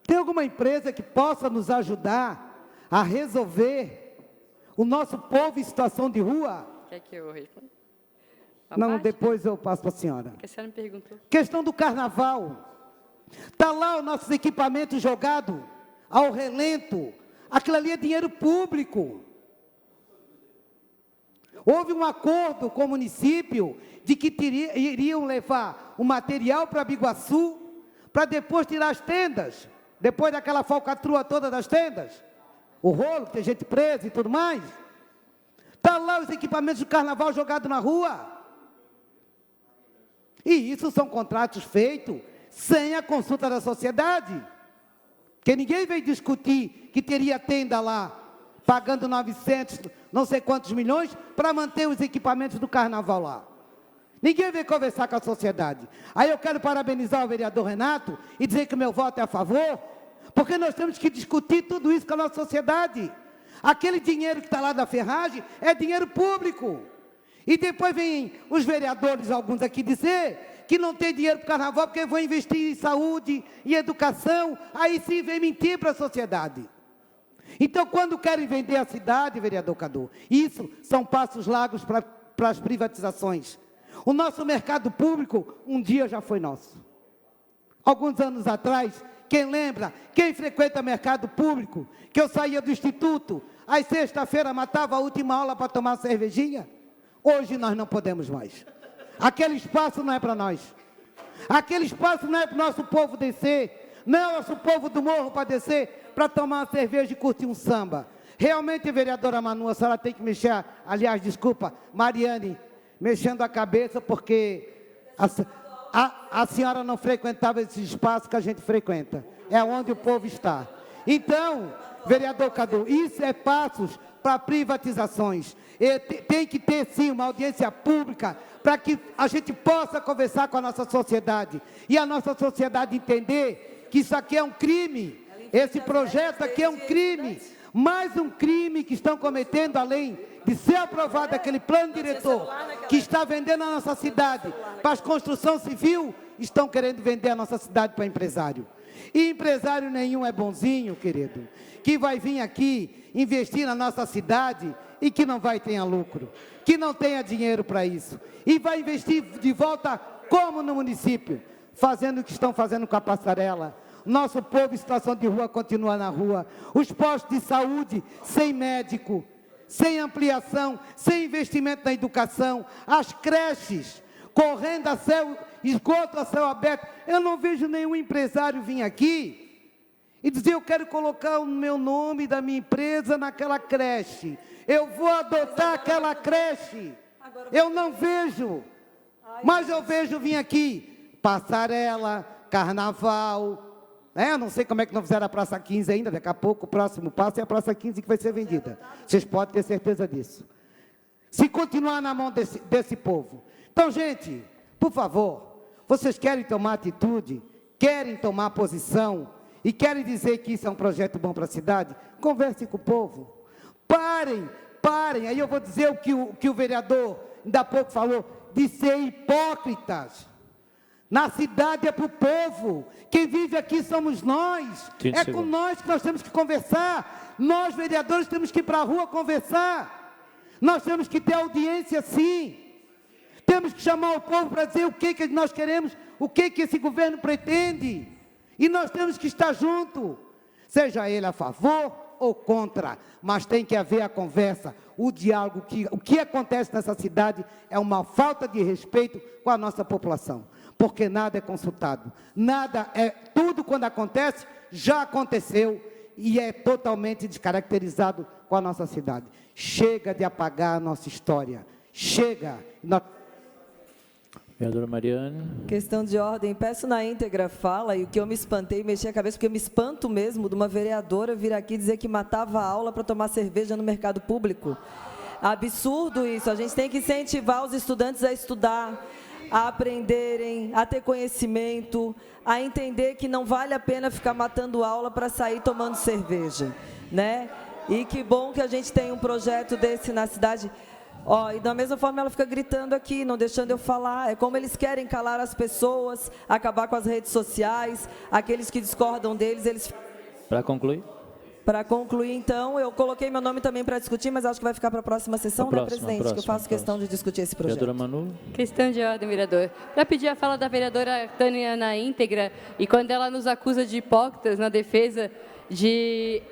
tem alguma empresa que possa nos ajudar a resolver o nosso povo em situação de rua? Quer que eu responda? Não, depois eu passo para a senhora. Que a senhora me perguntou. Questão do carnaval. Está lá os nossos equipamentos jogados ao relento. Aquilo ali é dinheiro público. Houve um acordo com o município de que iriam levar o material para Biguaçu, para depois tirar as tendas, depois daquela falcatrua toda das tendas, o rolo, que tem gente presa e tudo mais. Está lá os equipamentos do carnaval jogados na rua. E isso são contratos feitos sem a consulta da sociedade. Porque ninguém veio discutir que teria tenda lá, pagando 900, não sei quantos milhões, para manter os equipamentos do carnaval lá. Ninguém veio conversar com a sociedade. Aí eu quero parabenizar o vereador Renato e dizer que o meu voto é a favor, porque nós temos que discutir tudo isso com a nossa sociedade. Aquele dinheiro que está lá da ferragem é dinheiro público. E depois vêm os vereadores, alguns aqui, dizer que não tem dinheiro para o carnaval porque vão investir em saúde e educação. Aí sim vem mentir para a sociedade. Então, quando querem vender a cidade, vereador Cadu, isso são passos largos para as privatizações. O nosso mercado público, um dia já foi nosso. Alguns anos atrás, quem lembra, quem frequenta mercado público, que eu saía do instituto, às sexta-feira matava a última aula para tomar cervejinha? Hoje nós não podemos mais. Aquele espaço não é para nós. Aquele espaço não é para o nosso povo descer, não é o nosso povo do morro para descer, para tomar uma cerveja e curtir um samba. Realmente, vereadora Manu, a senhora tem que mexer, aliás, desculpa, Mariane, mexendo a cabeça, porque a senhora não frequentava esse espaço que a gente frequenta. É onde o povo está. Então, vereador Cadu, isso é passos para privatizações. E tem que ter, sim, uma audiência pública para que a gente possa conversar com a nossa sociedade. E a nossa sociedade entender que isso aqui é um crime. Esse projeto aqui é um crime. Mais um crime que estão cometendo, além de ser aprovado aquele plano diretor que está vendendo a nossa cidade para a construção civil, estão querendo vender a nossa cidade para empresário. E empresário nenhum é bonzinho, querido, que vai vir aqui investir na nossa cidade e que não vai ter lucro, que não tenha dinheiro para isso. E vai investir de volta como no município, fazendo o que estão fazendo com a passarela. Nosso povo em situação de rua continua na rua. Os postos de saúde sem médico, sem ampliação, sem investimento na educação. As creches correndo a céu, esgoto a céu aberto. Eu não vejo nenhum empresário vir aqui e dizer: eu quero colocar o meu nome da minha empresa naquela creche. Eu vou adotar aquela creche. Eu não vejo. Mas eu vejo vir aqui passarela, carnaval. Eu não sei como é que não fizeram a Praça 15 ainda, daqui a pouco o próximo passo é a Praça 15 que vai ser vendida. Vocês podem ter certeza disso. Se continuar na mão desse povo. Então, gente, por favor, vocês querem tomar atitude, querem tomar posição e querem dizer que isso é um projeto bom para a cidade? Conversem com o povo. Parem. Aí eu vou dizer o que o vereador ainda há pouco falou, de ser hipócritas. Na cidade é para o povo. Quem vive aqui somos nós. É com nós que nós temos que conversar. Nós, vereadores, temos que ir para a rua conversar. Nós temos que ter audiência, sim. Temos que chamar o povo para dizer o que nós queremos, o que esse governo pretende. E nós temos que estar junto. Seja ele a favor ou contra. Mas tem que haver a conversa, o diálogo. O que acontece nessa cidade é uma falta de respeito com a nossa população. Porque nada é consultado, tudo quando acontece, já aconteceu e é totalmente descaracterizado com a nossa cidade. Chega de apagar a nossa história, chega. Vereadora Mariane. Questão de ordem, peço na íntegra fala, e o que eu me espantei, mexi a cabeça, porque eu me espanto mesmo de uma vereadora vir aqui dizer que matava a aula para tomar cerveja no mercado público. Absurdo isso, a gente tem que incentivar os estudantes a estudar, a aprenderem, a ter conhecimento, a entender que não vale a pena ficar matando aula para sair tomando cerveja, né? E que bom que a gente tem um projeto desse na cidade. E da mesma forma ela fica gritando aqui, não deixando eu falar. É como eles querem calar as pessoas, acabar com as redes sociais, aqueles que discordam deles, eles... Para concluir? Para concluir, então, eu coloquei meu nome também para discutir, mas acho que vai ficar para a próxima sessão, né, presidente? Que eu faço questão de discutir esse projeto. Vereadora Manu. Questão de ordem, vereador. Para pedir a fala da vereadora Tânia na íntegra, e quando ela nos acusa de hipócritas na defesa de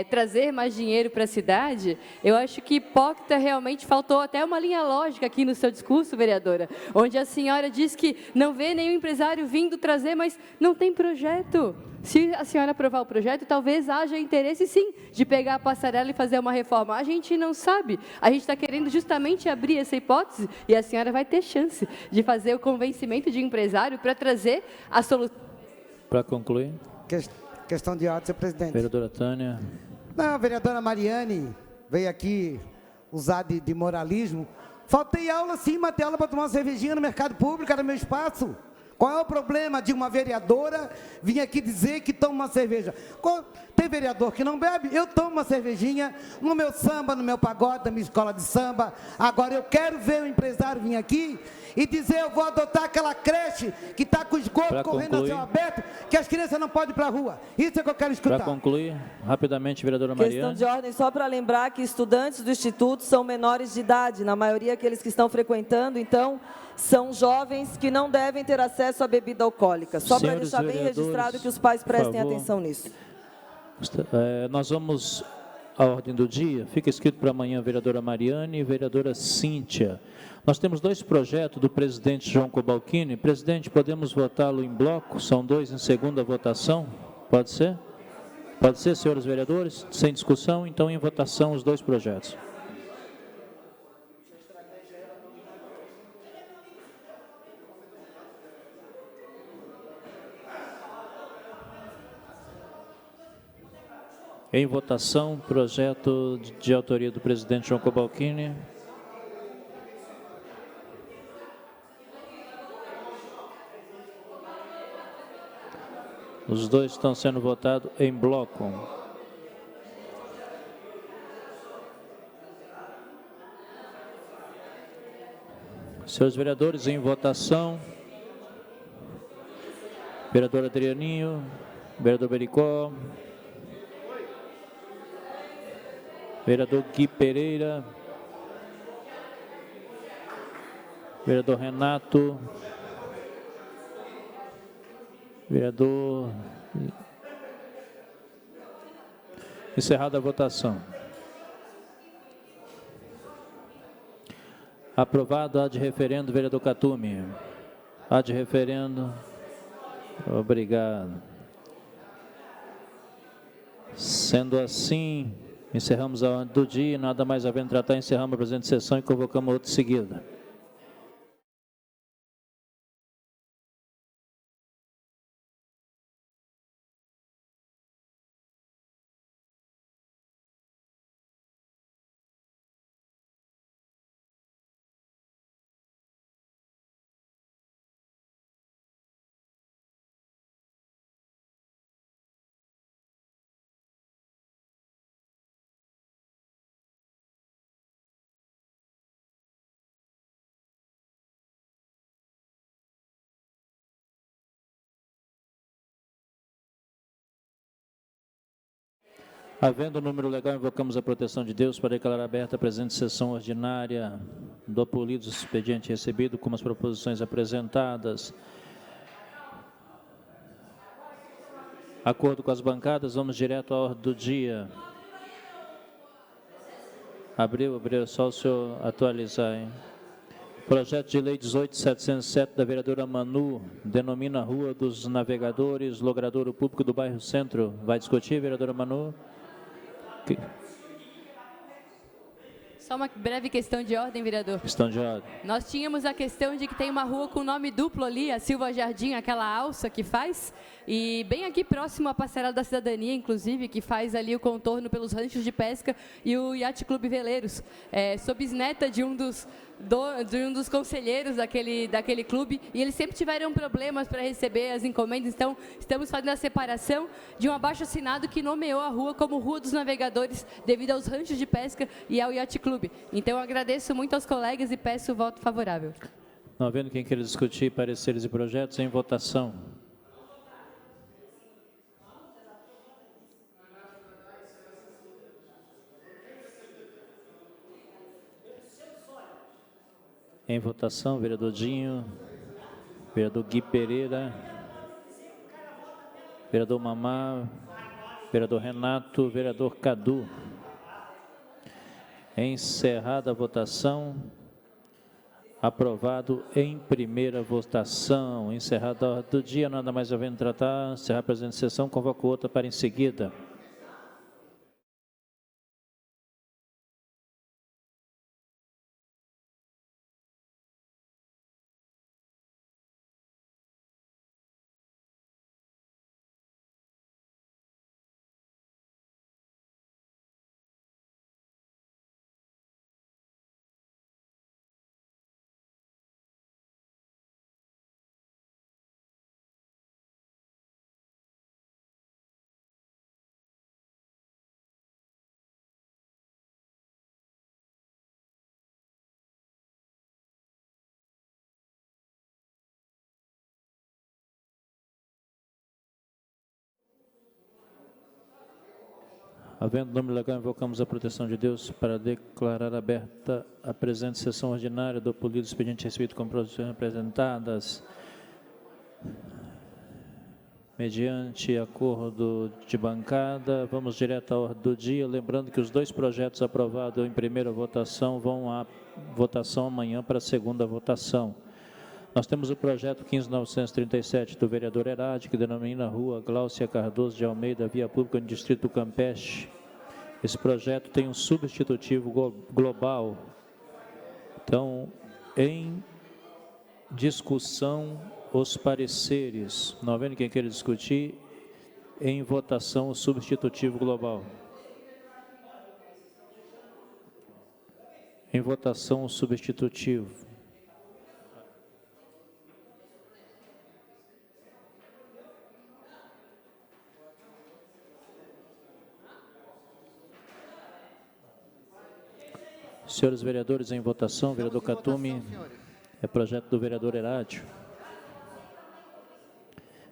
trazer mais dinheiro para a cidade, eu acho que hipócrita realmente faltou até uma linha lógica aqui no seu discurso, vereadora, onde a senhora diz que não vê nenhum empresário vindo trazer, mas não tem projeto. Se a senhora aprovar o projeto, talvez haja interesse, sim, de pegar a passarela e fazer uma reforma. A gente não sabe. A gente está querendo justamente abrir essa hipótese e a senhora vai ter chance de fazer o convencimento de empresário para trazer a solução. Para concluir. Questão de ordem, senhor presidente. Vereadora Tânia. Não, a vereadora Mariane veio aqui usar de moralismo. Faltei aula sim, matei aula para tomar uma cervejinha no mercado público, era meu espaço. Qual é o problema de uma vereadora vir aqui dizer que toma uma cerveja? Tem vereador que não bebe? Eu tomo uma cervejinha no meu samba, no meu pagode, na minha escola de samba. Agora eu quero ver o empresário vir aqui e dizer eu vou adotar aquela creche que está com esgoto correndo a céu aberto, que as crianças não podem ir para a rua. Isso é que eu quero escutar. Para concluir, rapidamente, vereadora Questão Mariane. de ordem, só para lembrar que estudantes do Instituto são menores de idade, na maioria aqueles que estão frequentando, então são jovens que não devem ter acesso à bebida alcoólica. Só para deixar bem registrado que os pais prestem atenção nisso. Nós vamos à ordem do dia. Fica escrito para amanhã, vereadora Mariane e vereadora Cíntia. Nós temos 2 projetos do presidente João Cobalcini. Presidente, podemos votá-lo em bloco? São 2 em segunda votação? Pode ser? Pode ser, senhores vereadores? Sem discussão, então em votação os 2 projetos. Em votação, projeto de autoria do presidente João Cobalcini. Os 2 estão sendo votados em bloco. Senhores vereadores, em votação. Vereador Adrianinho, vereador Bericó, vereador Gui Pereira, vereador Renato, vereador... Encerrada a votação. Aprovado, ad referendo, vereador Catume. Ad referendo. Obrigado. Sendo assim, encerramos a ordem do dia, nada mais havendo tratar, encerramos a presente sessão e convocamos outra seguida. Havendo o número legal, invocamos a proteção de Deus para declarar aberta a presente sessão ordinária do apelido expediente recebido, como as proposições apresentadas. Acordo com as bancadas, vamos direto à ordem do dia. Abriu, só o senhor atualizar, hein? Projeto de lei 18.707 da vereadora Manu, denomina Rua dos Navegadores, logradouro público do bairro Centro. Vai discutir, vereadora Manu? Só uma breve questão de ordem, vereador. Questão de ordem. Nós tínhamos a questão de que tem uma rua com nome duplo ali, a Silva Jardim, aquela alça que faz, e bem aqui próximo à Passarela da Cidadania, inclusive, que faz ali o contorno pelos ranchos de pesca e o Yacht Clube Veleiros. Sou bisneta de um dos conselheiros daquele clube, e eles sempre tiveram problemas para receber as encomendas, então estamos fazendo a separação de um abaixo-assinado que nomeou a rua como Rua dos Navegadores, devido aos ranchos de pesca e ao Yacht Clube. Então eu agradeço muito aos colegas e peço o voto favorável. Não havendo quem queira discutir pareceres e projetos, em votação. Em votação, vereador Dinho, vereador Gui Pereira, vereador Mamá, Vereador Renato, vereador Cadu. Encerrada a votação. Aprovado em primeira votação. Encerrada a ordem do dia, nada mais havendo tratar. Encerrar a presente sessão, convoco outra para em seguida. Havendo nome legal, invocamos a proteção de Deus para declarar aberta a presente sessão ordinária do polido expediente recebido com produções representadas mediante acordo de bancada. Vamos direto à ordem do dia, lembrando que os dois projetos aprovados em primeira votação vão à votação amanhã para a segunda votação. Nós temos o projeto 15.937 do vereador Herade, que denomina Rua Gláucia Cardoso de Almeida, via pública no distrito do Campeche. Esse projeto tem um substitutivo global. Então, em discussão, os pareceres. Não havendo quem queira discutir, em votação, o substitutivo global. Em votação, o substitutivo. Senhores vereadores, em votação, vereador Catume, é projeto do vereador Herádio.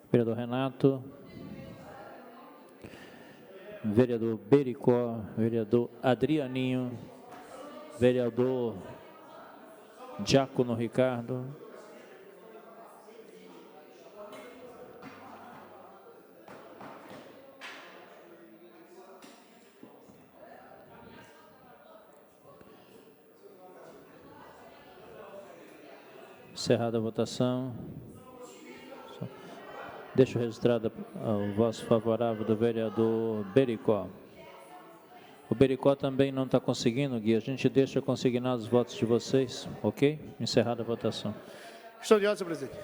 Vereador Renato, vereador Bericó, vereador Adrianinho, vereador Diácono Ricardo, encerrada a votação. Deixo registrado o voto favorável do vereador Bericó. O Bericó também não está conseguindo, Gui. A gente deixa consignados os votos de vocês, ok? Encerrada a votação. Questão de ordem, senhor presidente.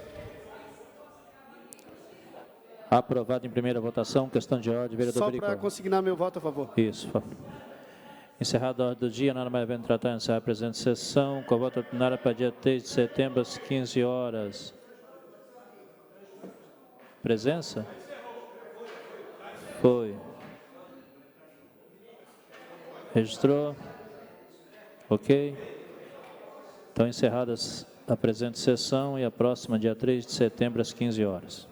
Aprovado em primeira votação. Questão de ordem, vereador Bericó. Só para consignar meu voto a favor. Isso, por favor. Encerrada a ordem do dia, nada mais havendo tratar, encerrar a presente sessão, com a voto ordinária para dia 3 de setembro, às 15 horas. Presença? Foi. Registrou? Ok. Então, encerradas a presente sessão e a próxima, dia 3 de setembro, às 15 horas.